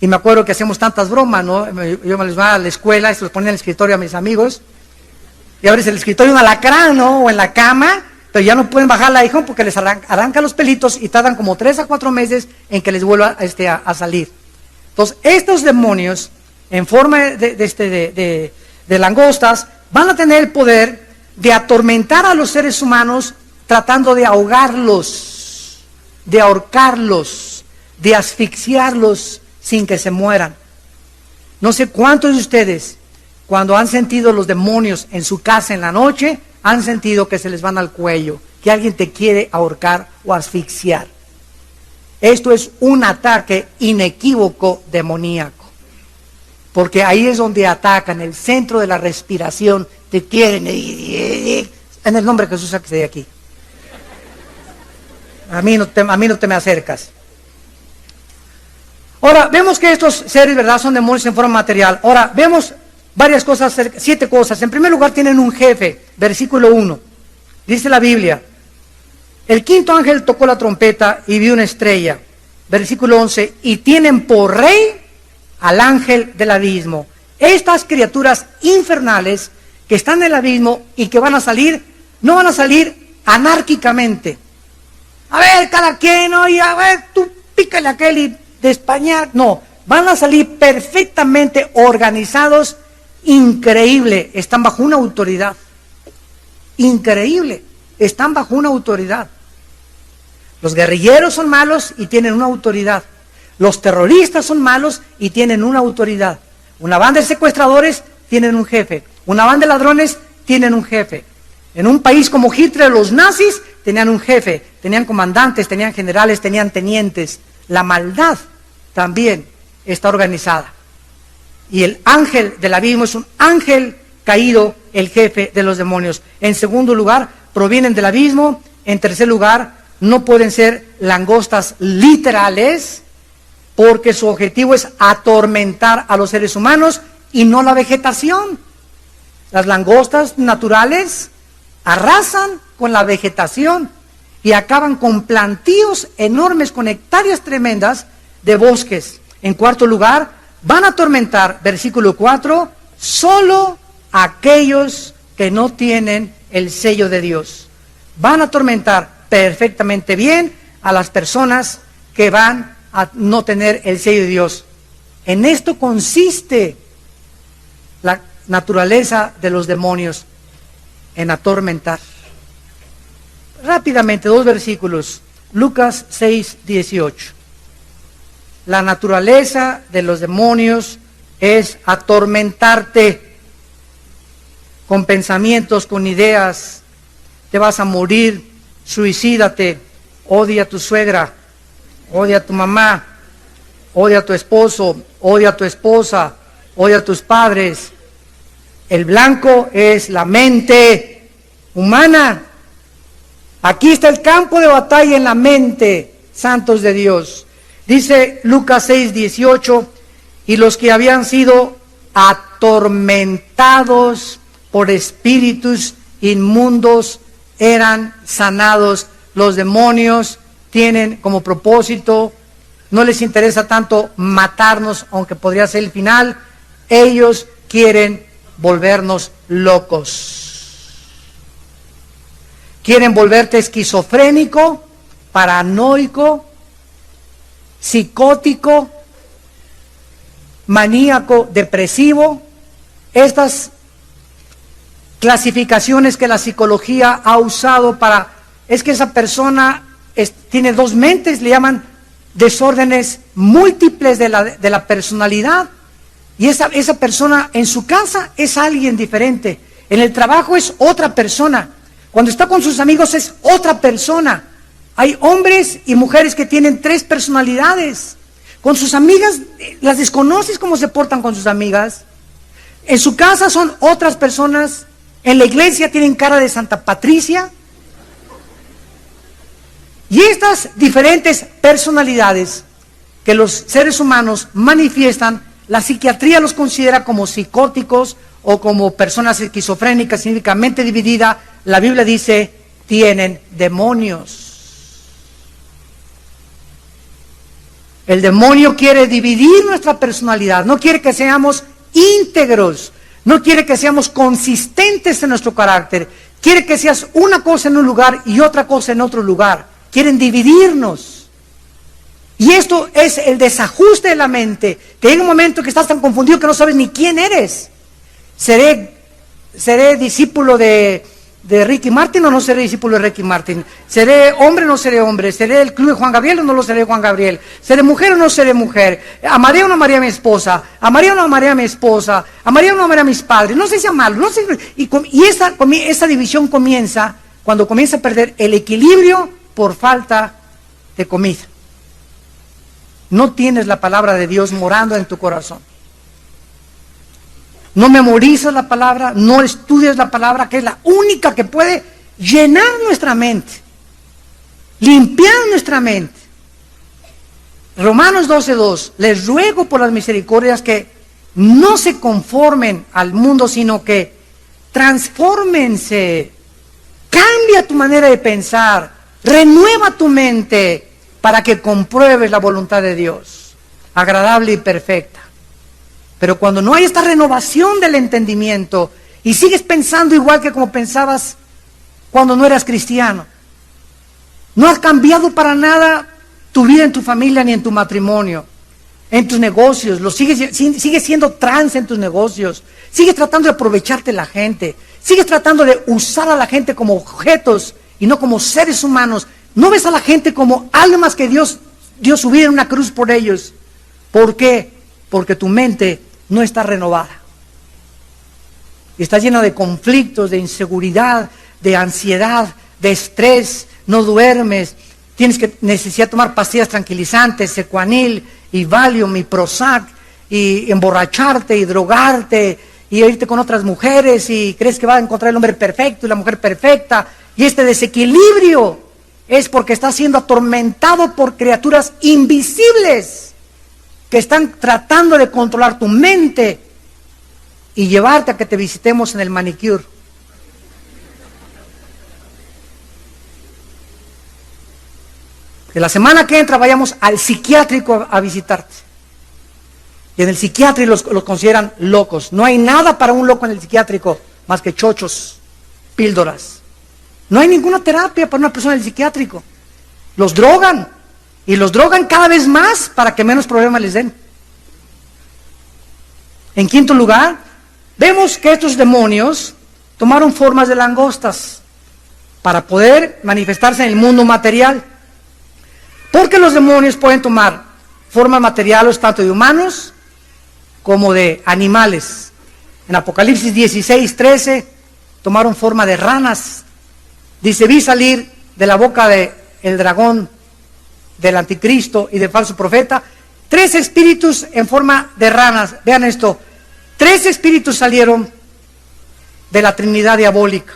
Y me acuerdo que hacíamos tantas bromas, ¿no? Yo me les iba a la escuela y se los ponía en el escritorio a mis amigos. Y abres el escritorio un alacrán, ¿no? O en la cama, pero ya no pueden bajar el aguijón porque les arranca los pelitos y tardan como 3 a 4 meses en que les vuelva a salir. Entonces, estos demonios, en forma de langostas, van a tener el poder de atormentar a los seres humanos tratando de ahogarlos, de ahorcarlos, de asfixiarlos sin que se mueran. No sé cuántos de ustedes, cuando han sentido los demonios en su casa en la noche, han sentido que se les van al cuello, que alguien te quiere ahorcar o asfixiar. Esto es un ataque inequívoco demoníaco, porque ahí es donde atacan, el centro de la respiración, te quieren, en el nombre de Jesús, sáquese de aquí. A mí no te me acercas. Ahora, vemos que estos seres, ¿verdad?, son demonios en forma material. Ahora, vemos varias cosas, 7 cosas. En primer lugar, tienen un jefe, versículo 1. Dice la Biblia: el 5.º ángel tocó la trompeta y vio una estrella. Versículo 11, y tienen por rey al ángel del abismo. Estas criaturas infernales que están en el abismo y que van a salir, no van a salir anárquicamente. A ver, cada quien, oye, a ver, tú pícale a aquel y de España. No, van a salir perfectamente organizados, increíble, están bajo una autoridad. Increíble, están bajo una autoridad. Los guerrilleros son malos y tienen una autoridad. Los terroristas son malos y tienen una autoridad. Una banda de secuestradores tienen un jefe. Una banda de ladrones tienen un jefe. En un país como Hitler, los nazis tenían un jefe, tenían comandantes, tenían generales, tenían tenientes. La maldad también está organizada. Y el ángel del abismo es un ángel caído, el jefe de los demonios. En segundo lugar, provienen del abismo. En tercer lugar, no pueden ser langostas literales, porque su objetivo es atormentar a los seres humanos y no la vegetación. Las langostas naturales arrasan con la vegetación y acaban con plantíos enormes, con hectáreas tremendas de bosques. En cuarto lugar, van a atormentar, versículo 4, solo aquellos que no tienen el sello de Dios. Van a atormentar perfectamente bien a las personas que van a no tener el sello de Dios. En esto consiste la naturaleza de los demonios, en atormentar. Rápidamente, 2 versículos. Lucas 6:18. La naturaleza de los demonios es atormentarte con pensamientos, con ideas. Te vas a morir, suicídate, odia a tu suegra, odia a tu mamá, odia a tu esposo, odia a tu esposa, odia a tus padres. El blanco es la mente humana. Aquí está el campo de batalla en la mente, santos de Dios. Dice Lucas 6:18, y los que habían sido atormentados por espíritus inmundos eran sanados. Los demonios tienen como propósito, no les interesa tanto matarnos, aunque podría ser el final, ellos quieren volvernos locos. Quieren volverte esquizofrénico, paranoico, psicótico, maníaco, depresivo. Estas clasificaciones que la psicología ha usado es que esa persona tiene dos mentes, le llaman desórdenes múltiples de la personalidad. Y esa persona en su casa es alguien diferente, en el trabajo es otra persona, cuando está con sus amigos es otra persona. Hay hombres y mujeres que tienen 3 personalidades. Con sus amigas, las desconoces cómo se portan con sus amigas. En su casa son otras personas. En la iglesia tienen cara de Santa Patricia. Y estas diferentes personalidades que los seres humanos manifiestan, la psiquiatría los considera como psicóticos o como personas esquizofrénicas, científicamente dividida. La Biblia dice, tienen demonios. El demonio quiere dividir nuestra personalidad, no quiere que seamos íntegros, no quiere que seamos consistentes en nuestro carácter, quiere que seas una cosa en un lugar y otra cosa en otro lugar. Quieren dividirnos. Y esto es el desajuste de la mente. Te llega un momento que estás tan confundido que no sabes ni quién eres. ¿Seré discípulo de Ricky Martin o no seré discípulo de Ricky Martin? ¿Seré hombre o no seré hombre? ¿Seré el club de Juan Gabriel o no lo seré Juan Gabriel? ¿Seré mujer o no seré mujer? ¿Amaré o no amaré a mi esposa? ¿Amaré o no amaré a mi esposa? ¿Amaré o no amaré a mis padres? No sé si amarlo, no sé. Y esa división comienza cuando comienza a perder el equilibrio por falta de comida. No tienes la palabra de Dios morando en tu corazón. No memorizas la palabra, no estudias la palabra, que es la única que puede llenar nuestra mente, limpiar nuestra mente. Romanos 12:2, les ruego por las misericordias que no se conformen al mundo, sino que transfórmense. Cambia tu manera de pensar, renueva tu mente para que compruebes la voluntad de Dios, agradable y perfecta. Pero cuando no hay esta renovación del entendimiento y sigues pensando igual que como pensabas cuando no eras cristiano, no has cambiado para nada tu vida en tu familia ni en tu matrimonio, en tus negocios, sigues siendo trans en tus negocios, sigues tratando de aprovecharte de la gente, sigues tratando de usar a la gente como objetos y no como seres humanos. No ves a la gente como almas que Dios dio su vida en una cruz por ellos. ¿Por qué? Porque tu mente no está renovada. Está llena de conflictos, de inseguridad, de ansiedad, de estrés, no duermes, tienes que necesitar tomar pastillas tranquilizantes, Secuanil y Valium y Prozac, y emborracharte y drogarte y irte con otras mujeres y crees que vas a encontrar el hombre perfecto y la mujer perfecta. Y este desequilibrio es porque estás siendo atormentado por criaturas invisibles que están tratando de controlar tu mente y llevarte a que te visitemos en el manicure. Que la semana que entra vayamos al psiquiátrico a visitarte. Y en el psiquiátrico los consideran locos. No hay nada para un loco en el psiquiátrico más que chochos, píldoras. No hay ninguna terapia para una persona en el psiquiátrico. Los drogan. Y los drogan cada vez más para que menos problemas les den. En quinto lugar, vemos que estos demonios tomaron formas de langostas para poder manifestarse en el mundo material. Porque los demonios pueden tomar formas materiales tanto de humanos como de animales. En Apocalipsis 16:13 tomaron forma de ranas. Dice, vi salir de la boca del dragón, del anticristo y del falso profeta, 3 espíritus en forma de ranas. Vean esto, 3 espíritus salieron de la Trinidad diabólica.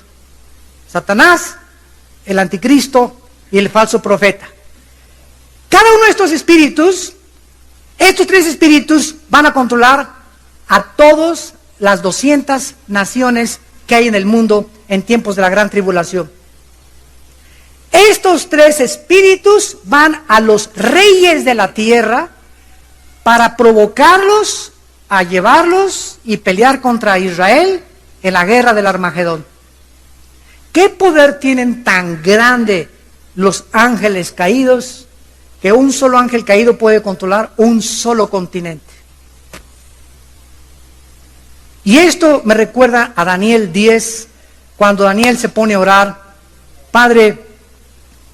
Satanás, el anticristo y el falso profeta. Cada uno de estos espíritus, estos tres espíritus van a controlar a todas las 200 naciones que hay en el mundo en tiempos de la gran tribulación. Estos tres espíritus van a los reyes de la tierra para provocarlos a llevarlos y pelear contra Israel en la guerra del Armagedón. ¿Qué poder tienen tan grande los ángeles caídos que un solo ángel caído puede controlar un solo continente? Y esto me recuerda a Daniel 10, cuando Daniel se pone a orar. Padre,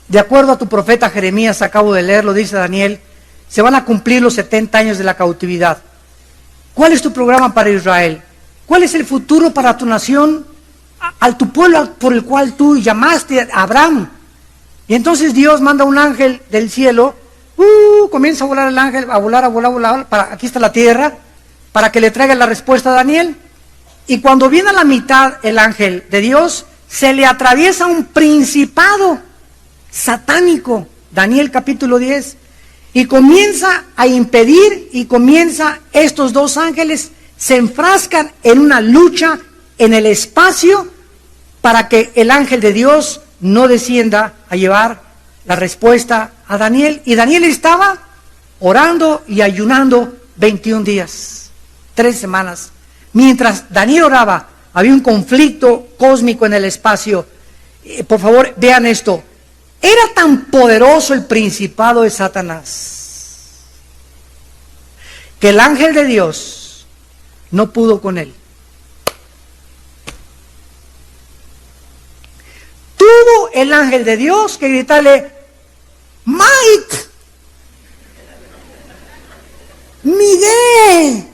de acuerdo a tu profeta Jeremías, acabo de leerlo, dice Daniel, se van a cumplir los 70 años de la cautividad. ¿Cuál es tu programa para Israel? ¿Cuál es el futuro para tu nación, a tu pueblo por el cual tú llamaste a Abraham? Y entonces Dios manda un ángel del cielo, comienza a volar el ángel, a volar, aquí está la tierra, para que le traiga la respuesta a Daniel. Y cuando viene a la mitad el ángel de Dios, se le atraviesa un principado satánico, Daniel capítulo 10, y comienza a impedir, y comienza, estos dos ángeles se enfrascan en una lucha en el espacio para que el ángel de Dios no descienda a llevar la respuesta a Daniel. Y Daniel estaba orando y ayunando 21 días, 3 semanas. Mientras Daniel oraba, había un conflicto cósmico en el espacio. Por favor, vean esto. Era tan poderoso el principado de Satanás que el ángel de Dios no pudo con él. Tuvo el ángel de Dios que gritarle, Mike, Miguel,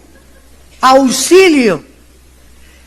auxilio.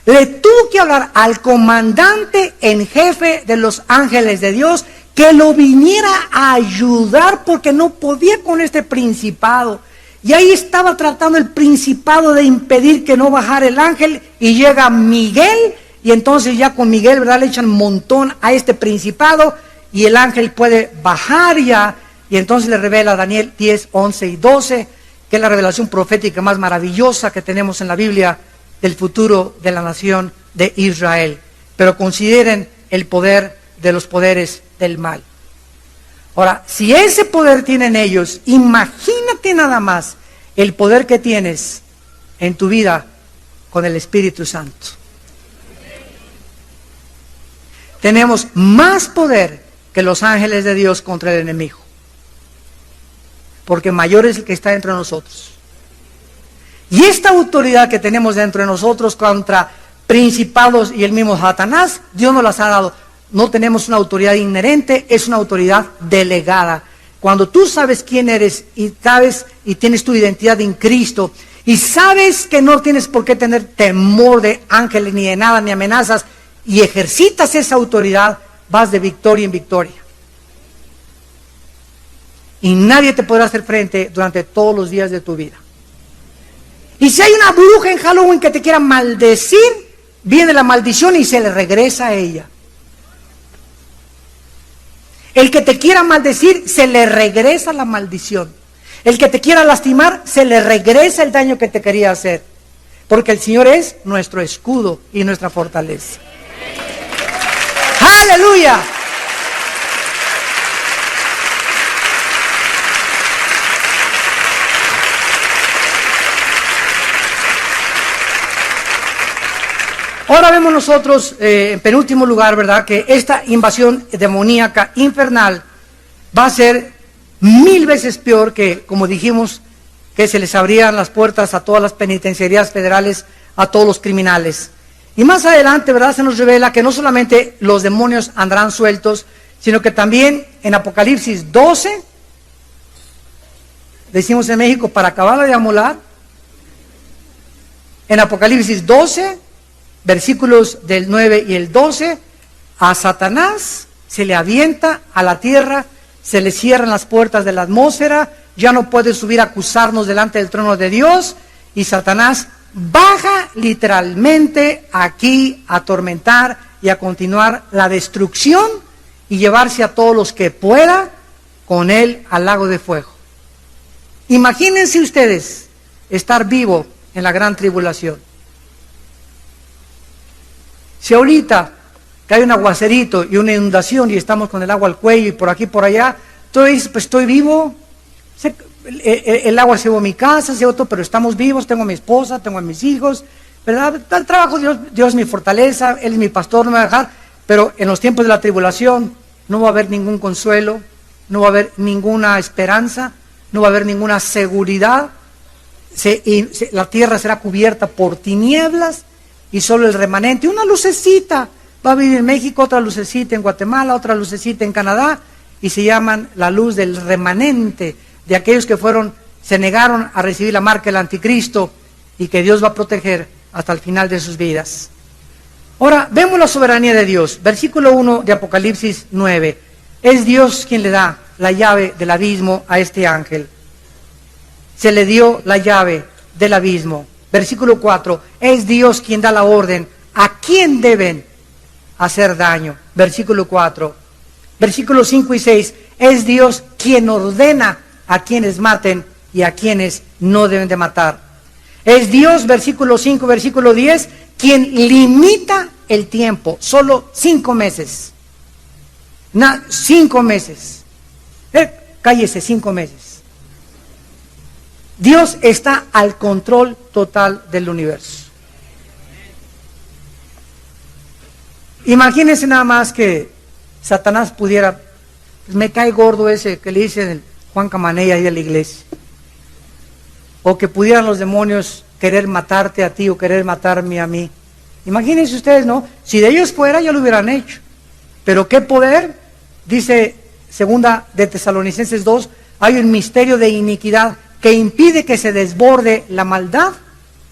Le tuvo que hablar al comandante en jefe de los ángeles de Dios que lo viniera a ayudar porque no podía con este principado. Y ahí estaba tratando el principado de impedir que no bajara el ángel, y llega Miguel, y entonces ya con Miguel, ¿verdad?, le echan un montón a este principado, y el ángel puede bajar ya, y entonces le revela a Daniel 10, 11 y 12, que es la revelación profética más maravillosa que tenemos en la Biblia del futuro de la nación de Israel. Pero consideren el poder de los poderes del mal. Ahora, si ese poder tienen ellos, imagínate nada más el poder que tienes en tu vida con el Espíritu Santo. Tenemos más poder que los ángeles de Dios contra el enemigo, porque mayor es el que está dentro de nosotros. Y esta autoridad que tenemos dentro de nosotros contra principados y el mismo Satanás, Dios nos las ha dado. No tenemos una autoridad inherente, es una autoridad delegada. Cuando tú sabes quién eres y sabes y tienes tu identidad en Cristo, y sabes que no tienes por qué tener temor de ángeles ni de nada ni amenazas, y ejercitas esa autoridad, vas de victoria en victoria. Y nadie te podrá hacer frente durante todos los días de tu vida. Y si hay una bruja en Halloween que te quiera maldecir, viene la maldición y se le regresa a ella. El que te quiera maldecir, se le regresa la maldición. El que te quiera lastimar, se le regresa el daño que te quería hacer. Porque el Señor es nuestro escudo y nuestra fortaleza. ¡Aleluya! Ahora vemos nosotros, en penúltimo lugar, ¿verdad?, que esta invasión demoníaca infernal va a ser 1000 veces peor que, como dijimos, que se les abrían las puertas a todas las penitenciarías federales, a todos los criminales. Y más adelante, ¿verdad?, se nos revela que no solamente los demonios andarán sueltos, sino que también en Apocalipsis 12, decimos en México, para acabarla de amolar, en Apocalipsis 12, versículos del 9 y el 12, a Satanás se le avienta a la tierra, se le cierran las puertas de la atmósfera, ya no puede subir a acusarnos delante del trono de Dios, y Satanás baja literalmente aquí a atormentar y a continuar la destrucción y llevarse a todos los que pueda con él al lago de fuego. Imagínense ustedes estar vivo en la gran tribulación. Si ahorita que hay un aguacerito y una inundación y estamos con el agua al cuello y por aquí por allá, tú dices, pues estoy vivo, el agua se llevó a mi casa, se llevó todo, pero estamos vivos, tengo a mi esposa, tengo a mis hijos, ¿verdad? El trabajo, Dios es mi fortaleza, Él es mi pastor, no me va a dejar, pero en los tiempos de la tribulación no va a haber ningún consuelo, no va a haber ninguna esperanza, no va a haber ninguna seguridad, la tierra será cubierta por tinieblas y solo el remanente, una lucecita, va a vivir en México, otra lucecita en Guatemala, otra lucecita en Canadá, y se llaman la luz del remanente, de aquellos que se negaron a recibir la marca del anticristo, y que Dios va a proteger hasta el final de sus vidas. Ahora, vemos la soberanía de Dios. Versículo 1 de Apocalipsis 9. Es Dios quien le da la llave del abismo a este ángel. Se le dio la llave del abismo. Versículo 4. Es Dios quien da la orden a quién deben hacer daño. Versículo 4. Versículos 5 y 6. Es Dios quien ordena a quienes maten y a quienes no deben de matar. Es Dios, versículo 5, versículo 10, quien limita el tiempo. Solo 5 meses. 5 meses. Cállese, 5 meses. Dios está al control total del universo. Imagínense nada más que Satanás pudiera, pues me cae gordo ese que le dicen Juan Camaney ahí de la iglesia, o que pudieran los demonios querer matarte a ti o querer matarme a mí. Imagínense ustedes, ¿no? Si de ellos fuera ya lo hubieran hecho, pero qué poder. Dice segunda de Tesalonicenses 2, hay un misterio de iniquidad que impide que se desborde la maldad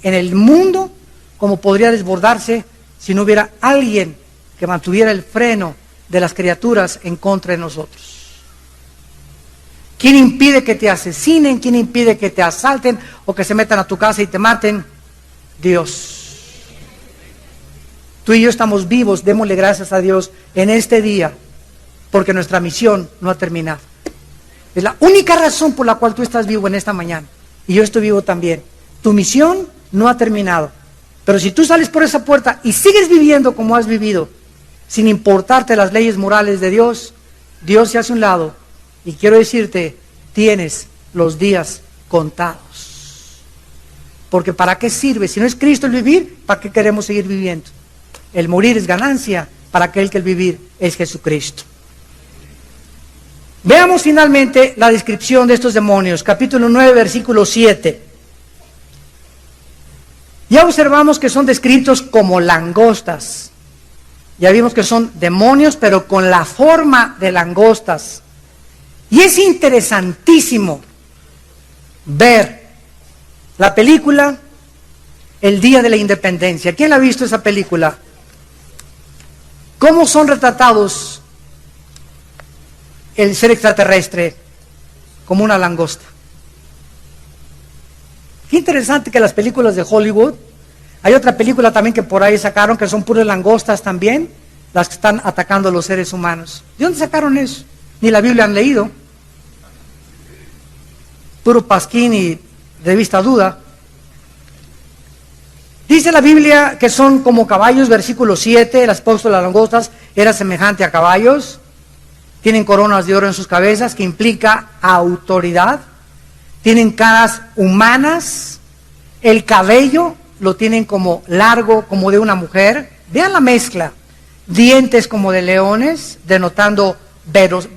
en el mundo, como podría desbordarse si no hubiera alguien que mantuviera el freno de las criaturas en contra de nosotros. ¿Quién impide que te asesinen? ¿Quién impide que te asalten o que se metan a tu casa y te maten? Dios. Tú y yo estamos vivos, démosle gracias a Dios en este día, porque nuestra misión no ha terminado. Es la única razón por la cual tú estás vivo en esta mañana, y yo estoy vivo también. Tu misión no ha terminado, pero si tú sales por esa puerta y sigues viviendo como has vivido, sin importarte las leyes morales de Dios, Dios se hace a un lado, y quiero decirte, tienes los días contados. Porque ¿para qué sirve? Si no es Cristo el vivir, ¿para qué queremos seguir viviendo? El morir es ganancia, para aquel que el vivir es Jesucristo. Veamos finalmente la descripción de estos demonios, capítulo 9, versículo 7. Ya observamos que son descritos como langostas. Ya vimos que son demonios, pero con la forma de langostas. Y es interesantísimo ver la película El Día de la Independencia. ¿Quién la ha visto esa película? ¿Cómo son retratados el ser extraterrestre como una langosta? Qué interesante que las películas de Hollywood, hay otra película también que por ahí sacaron que son puras langostas también, las que están atacando a los seres humanos. ¿De dónde sacaron eso? Ni la Biblia han leído. Puro pasquín y revista duda. Dice la Biblia que son como caballos, versículo 7, el aspecto de las langostas era semejante a caballos, tienen coronas de oro en sus cabezas, que implica autoridad, tienen caras humanas, el cabello lo tienen como largo, como de una mujer, vean la mezcla, dientes como de leones, denotando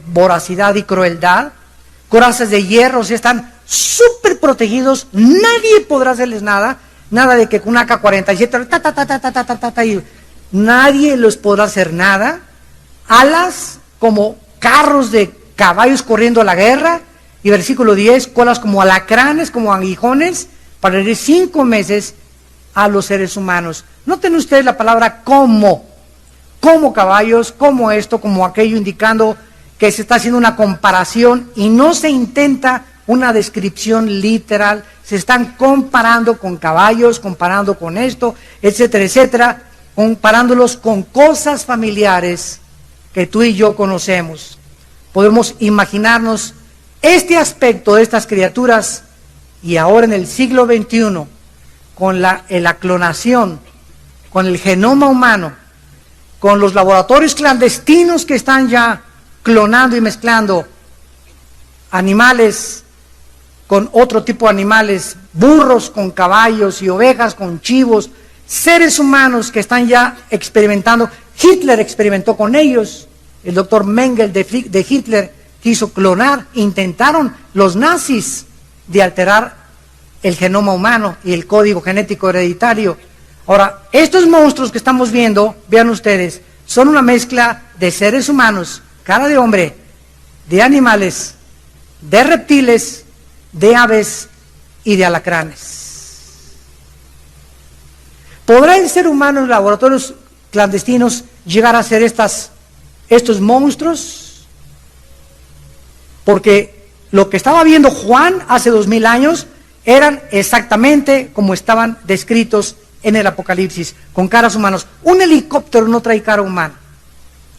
voracidad y crueldad, corazas de hierro, o sea, están súper protegidos, nadie podrá hacerles nada, nada de que con una AK-47, y nadie les podrá hacer nada, alas como carros de caballos corriendo a la guerra, y versículo 10, colas como alacranes, como aguijones, para herir 5 meses a los seres humanos. Noten ustedes la palabra como caballos, como esto, como aquello, indicando que se está haciendo una comparación y no se intenta una descripción literal, se están comparando con caballos, comparando con esto, etcétera, etcétera. comparándolos con cosas familiares que tú y yo conocemos. Podemos imaginarnos este aspecto de estas criaturas y ahora en el siglo XXI, con la clonación, con el genoma humano, con los laboratorios clandestinos que están ya clonando y mezclando animales con otro tipo de animales, burros con caballos y ovejas con chivos, seres humanos que están ya experimentando. Hitler experimentó con ellos, el doctor Mengele de Hitler quiso clonar, intentaron los nazis de alterar el genoma humano y el código genético hereditario. Ahora, estos monstruos que estamos viendo, vean ustedes, son una mezcla de seres humanos, cara de hombre, de animales, de reptiles, de aves y de alacranes. ¿Podrá el ser humano en laboratorios clandestinos llegar a ser estos monstruos? Porque lo que estaba viendo Juan hace 2000 años eran exactamente como estaban descritos en el Apocalipsis, con caras humanas. Un helicóptero no trae cara humana,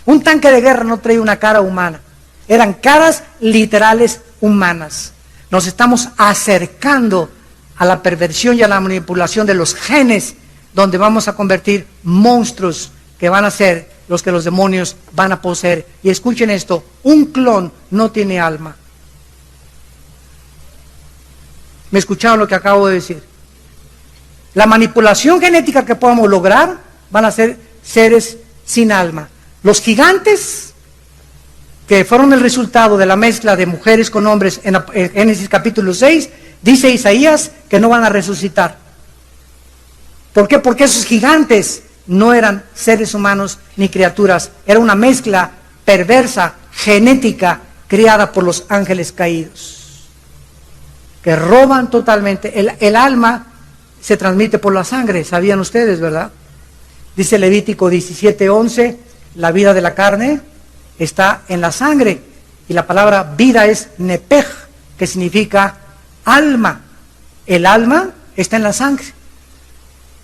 un tanque de guerra no trae una cara humana, eran caras literales humanas. Nos estamos acercando a la perversión y a la manipulación de los genes, donde vamos a convertir monstruos que van a ser los que los demonios van a poseer. Y escuchen esto, un clon no tiene alma. ¿Me escucharon lo que acabo de decir? La manipulación genética que podamos lograr van a ser seres sin alma. Los gigantes, que fueron el resultado de la mezcla de mujeres con hombres en Génesis capítulo 6, dice Isaías que no van a resucitar. ¿Por qué? Porque esos gigantes no eran seres humanos ni criaturas, era una mezcla perversa, genética, creada por los ángeles caídos, que roban totalmente. El alma se transmite por la sangre, sabían ustedes, ¿verdad? Dice Levítico 17:11, la vida de la carne está en la sangre, y la palabra vida es nepej, que significa alma. El alma está en la sangre,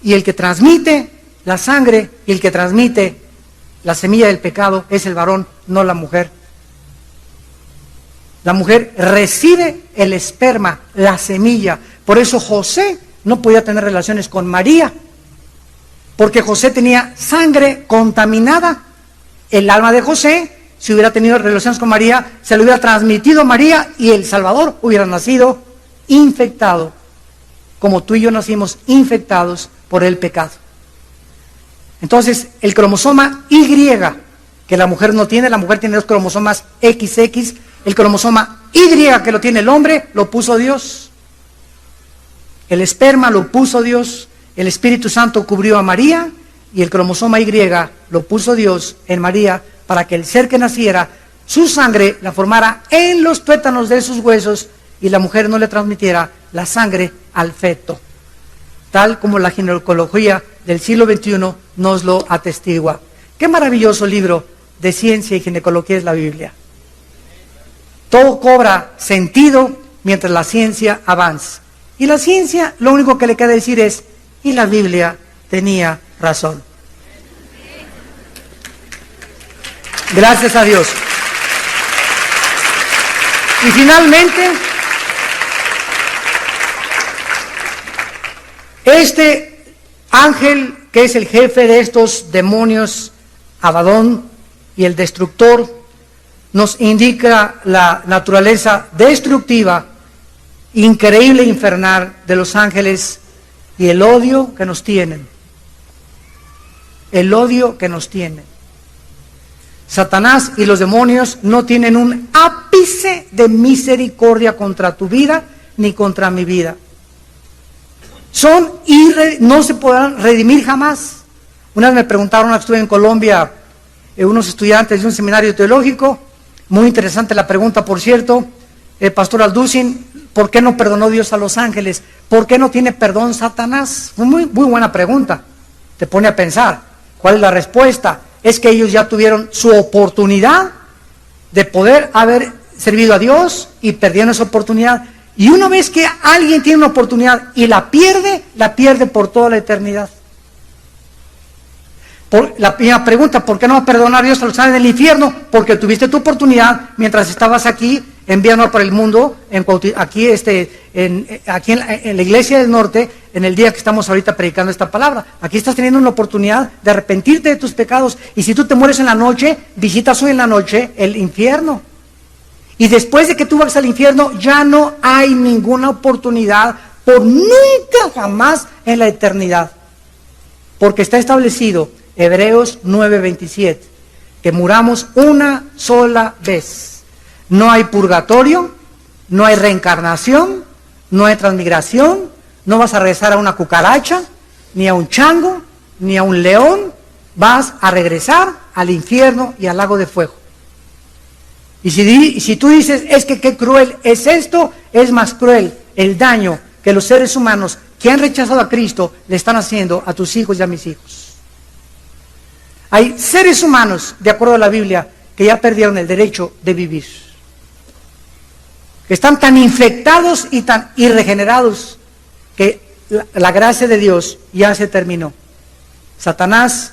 y el que transmite la sangre y el que transmite la semilla del pecado es el varón, no la mujer. La mujer recibe el esperma, la semilla. Por eso José no podía tener relaciones con María, porque José tenía sangre contaminada. El alma de José, si hubiera tenido relaciones con María, se lo hubiera transmitido a María y el Salvador hubiera nacido infectado, como tú y yo nacimos infectados por el pecado. Entonces, el cromosoma Y, que la mujer no tiene, la mujer tiene 2 cromosomas XX, el cromosoma Y que lo tiene el hombre, lo puso Dios. El esperma lo puso Dios, el Espíritu Santo cubrió a María, y el cromosoma Y lo puso Dios en María, para que el ser que naciera, su sangre la formara en los tuétanos de sus huesos, y la mujer no le transmitiera la sangre al feto, tal como la ginecología del siglo XXI nos lo atestigua. Qué maravilloso libro de ciencia y ginecología es la Biblia. Todo cobra sentido mientras la ciencia avanza. Y la ciencia lo único que le queda decir es, y la Biblia tenía razón. Gracias a Dios. Y finalmente, este ángel que es el jefe de estos demonios, Abadón, y el destructor, nos indica la naturaleza destructiva, increíble e infernal de los ángeles y el odio que nos tienen. El odio que nos tienen. Satanás y los demonios no tienen un ápice de misericordia contra tu vida ni contra mi vida. No se podrán redimir jamás. Una vez me preguntaron, estuve en Colombia, unos estudiantes de un seminario teológico, muy interesante la pregunta, por cierto, el pastor Alducin, ¿por qué no perdonó Dios a los ángeles? ¿Por qué no tiene perdón Satanás? Muy buena pregunta, te pone a pensar. ¿Cuál es la respuesta? Es que ellos ya tuvieron su oportunidad de poder haber servido a Dios y perdieron esa oportunidad. Y una vez que alguien tiene una oportunidad y la pierde por toda la eternidad. La primera pregunta, ¿por qué no va a perdonar a Dios a los que están en el infierno? Porque tuviste tu oportunidad mientras estabas aquí enviando por el mundo, aquí en la iglesia del norte, en el día que estamos ahorita predicando esta palabra. Aquí estás teniendo una oportunidad de arrepentirte de tus pecados. Y si tú te mueres en la noche, visitas hoy en la noche el infierno. Y después de que tú vas al infierno, ya no hay ninguna oportunidad por nunca jamás en la eternidad. Porque está establecido, Hebreos 9:27, que muramos una sola vez. No hay purgatorio, no hay reencarnación, no hay transmigración, no vas a regresar a una cucaracha, ni a un chango, ni a un león, vas a regresar al infierno y al lago de fuego. Y si tú dices, es que qué cruel es esto, es más cruel el daño que los seres humanos que han rechazado a Cristo le están haciendo a tus hijos y a mis hijos. Hay seres humanos, de acuerdo a la Biblia, que ya perdieron el derecho de vivir. Que están tan infectados y tan irregenerados que la gracia de Dios ya se terminó. Satanás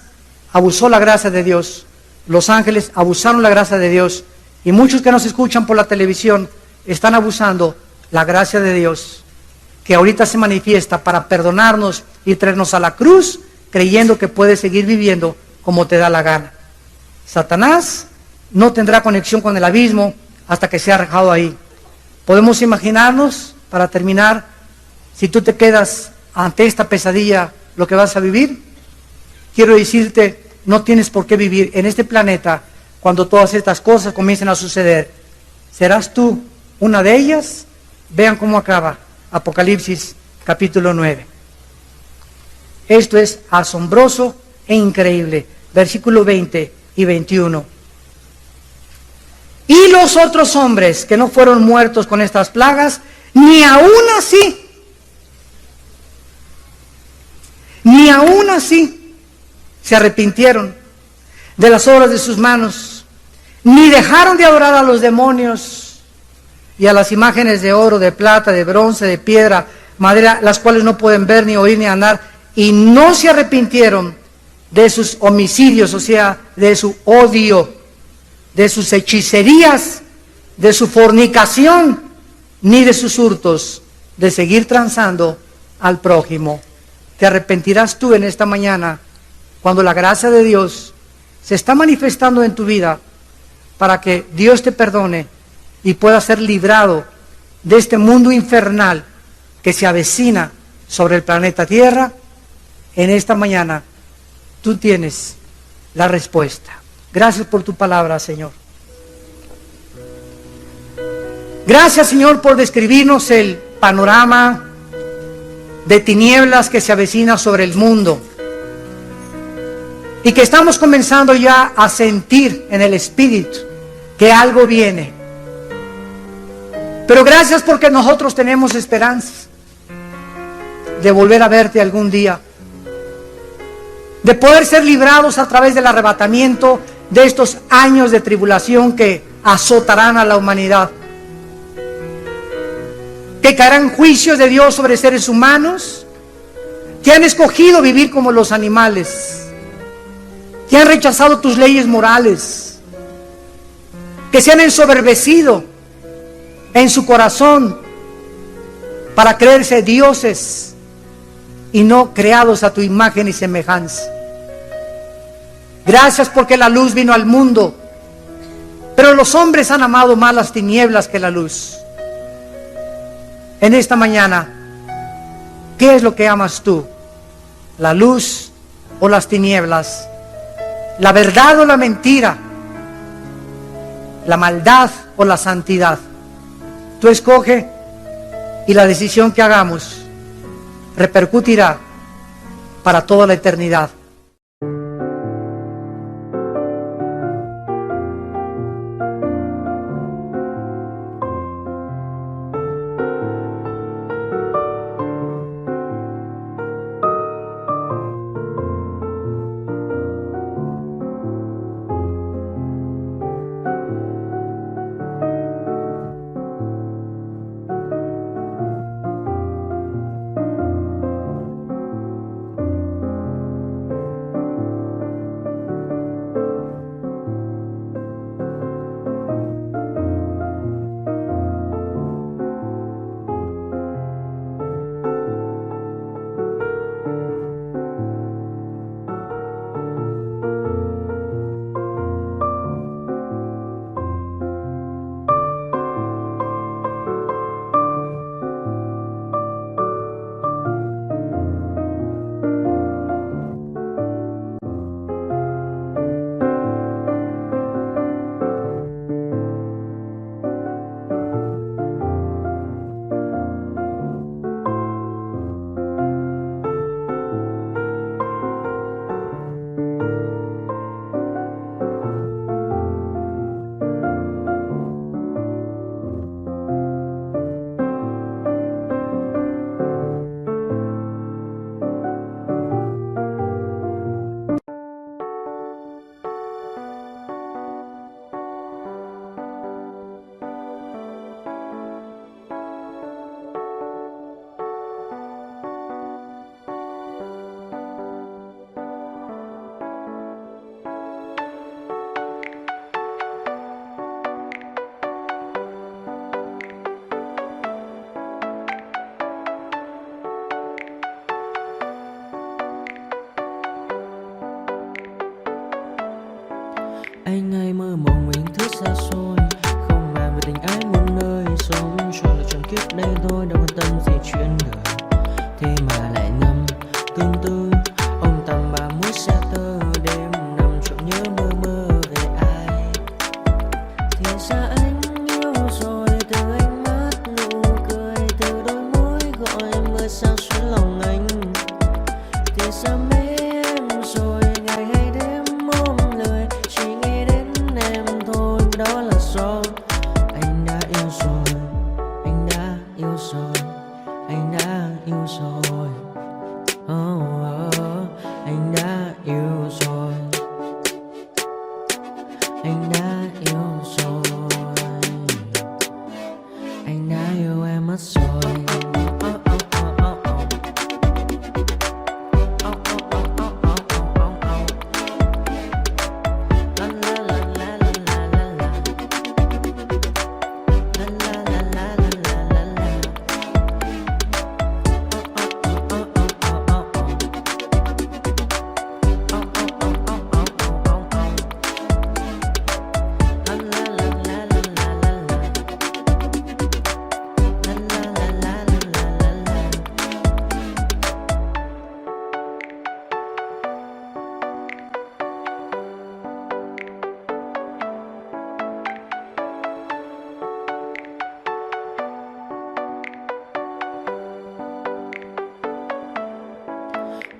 abusó la gracia de Dios, los ángeles abusaron la gracia de Dios, y muchos que nos escuchan por la televisión están abusando la gracia de Dios, que ahorita se manifiesta para perdonarnos y traernos a la cruz, creyendo que puedes seguir viviendo como te da la gana. Satanás no tendrá conexión con el abismo hasta que sea arrojado ahí. Podemos imaginarnos, para terminar, si tú te quedas ante esta pesadilla, lo que vas a vivir. Quiero decirte, no tienes por qué vivir en este planeta cuando todas estas cosas comiencen a suceder. ¿Serás tú una de ellas? Vean cómo acaba Apocalipsis capítulo 9. Esto es asombroso e increíble. Versículo 20 y 21. Y los otros hombres que no fueron muertos con estas plagas, ni aún así se arrepintieron de las obras de sus manos, ni dejaron de adorar a los demonios y a las imágenes de oro, de plata, de bronce, de piedra, madera, las cuales no pueden ver, ni oír, ni andar, y no se arrepintieron de sus homicidios, o sea, de su odio, de sus hechicerías, de su fornicación, ni de sus hurtos, de seguir transando al prójimo. ¿Te arrepentirás tú en esta mañana cuando la gracia de Dios se está manifestando en tu vida para que Dios te perdone y puedas ser librado de este mundo infernal que se avecina sobre el planeta Tierra? En esta mañana tú tienes la respuesta. Gracias por tu palabra, Señor. Gracias, Señor, por describirnos el panorama de tinieblas que se avecina sobre el mundo y que estamos comenzando ya a sentir en el Espíritu que algo viene. Pero gracias porque nosotros tenemos esperanza de volver a verte algún día, de poder ser librados a través del arrebatamiento de estos años de tribulación que azotarán a la humanidad, que caerán juicios de Dios sobre seres humanos que han escogido vivir como los animales, que han rechazado tus leyes morales, que se han ensoberbecido en su corazón para creerse dioses y no creados a tu imagen y semejanza. Gracias porque la luz vino al mundo, pero los hombres han amado más las tinieblas que la luz. En esta mañana, ¿qué es lo que amas tú? ¿La luz o las tinieblas? ¿La verdad o la mentira? ¿La maldad o la santidad? Tú escoge, y la decisión que hagamos repercutirá para toda la eternidad.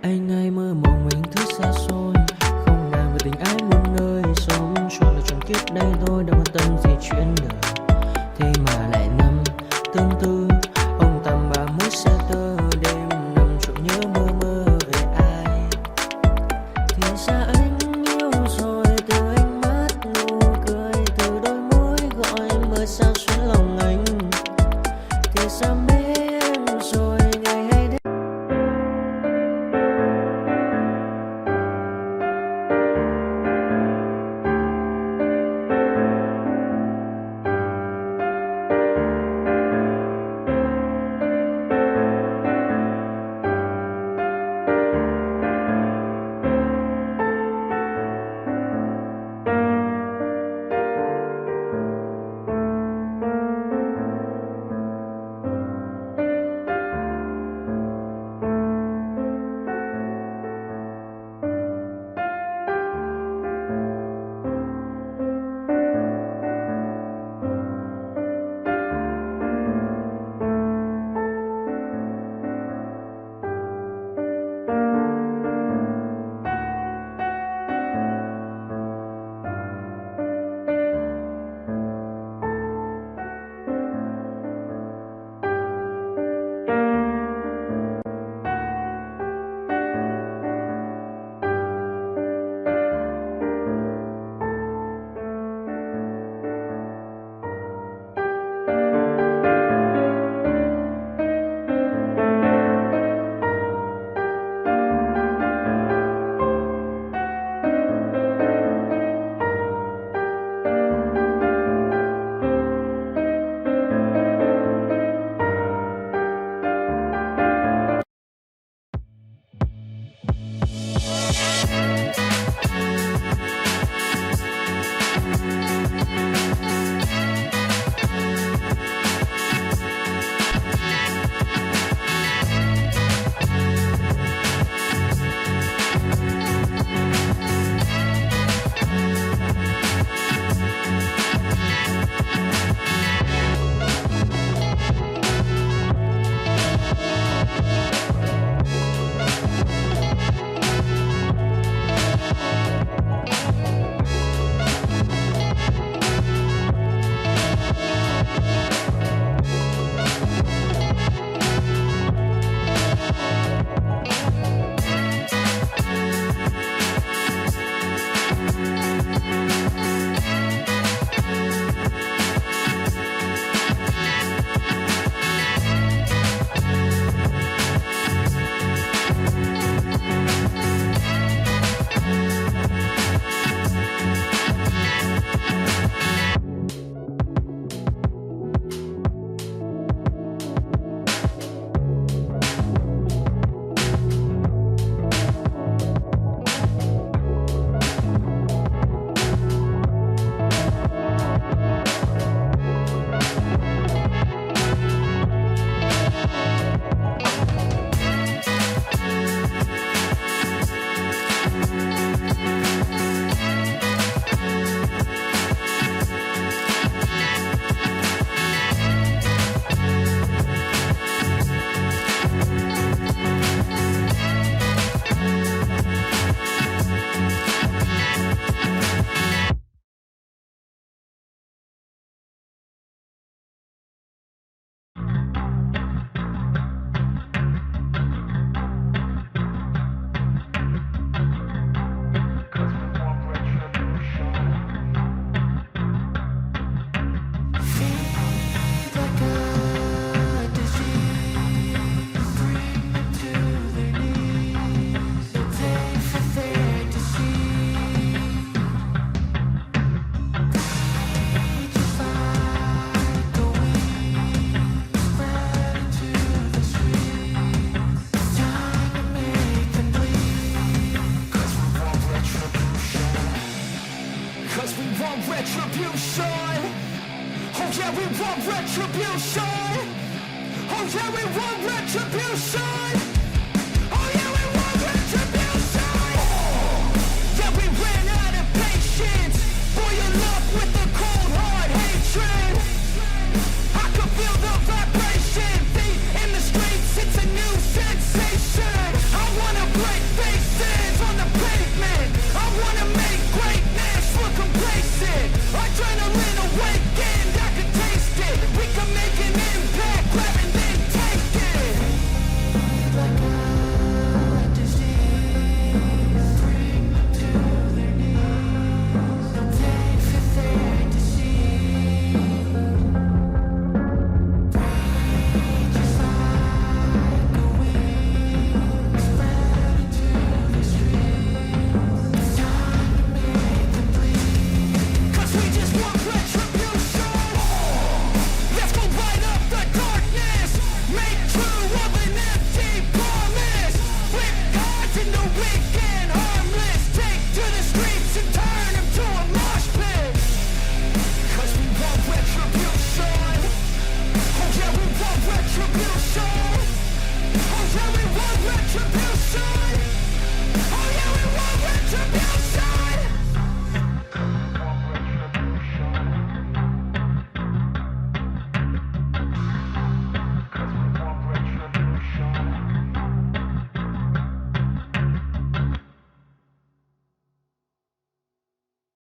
Anh ai mơ mộng mình thứ xa xôi, không ngờ về tình ái muôn nơi. Sống cho là tròn kiếp đây thôi, đâu quan tâm gì chuyện đời. Thế mà lại năm tương tư, ông tầm 30 xe tơ. Đêm nằm trộm nhớ mơ mơ về ai. Thì ra anh yêu rồi, từ ánh mắt nụ cười, từ đôi môi gọi mơ sao xuyến lòng anh. Thì ra mê em rồi, ngày hay đêm. retribution. Oh yeah, we want retribution. Oh yeah, we want retribution.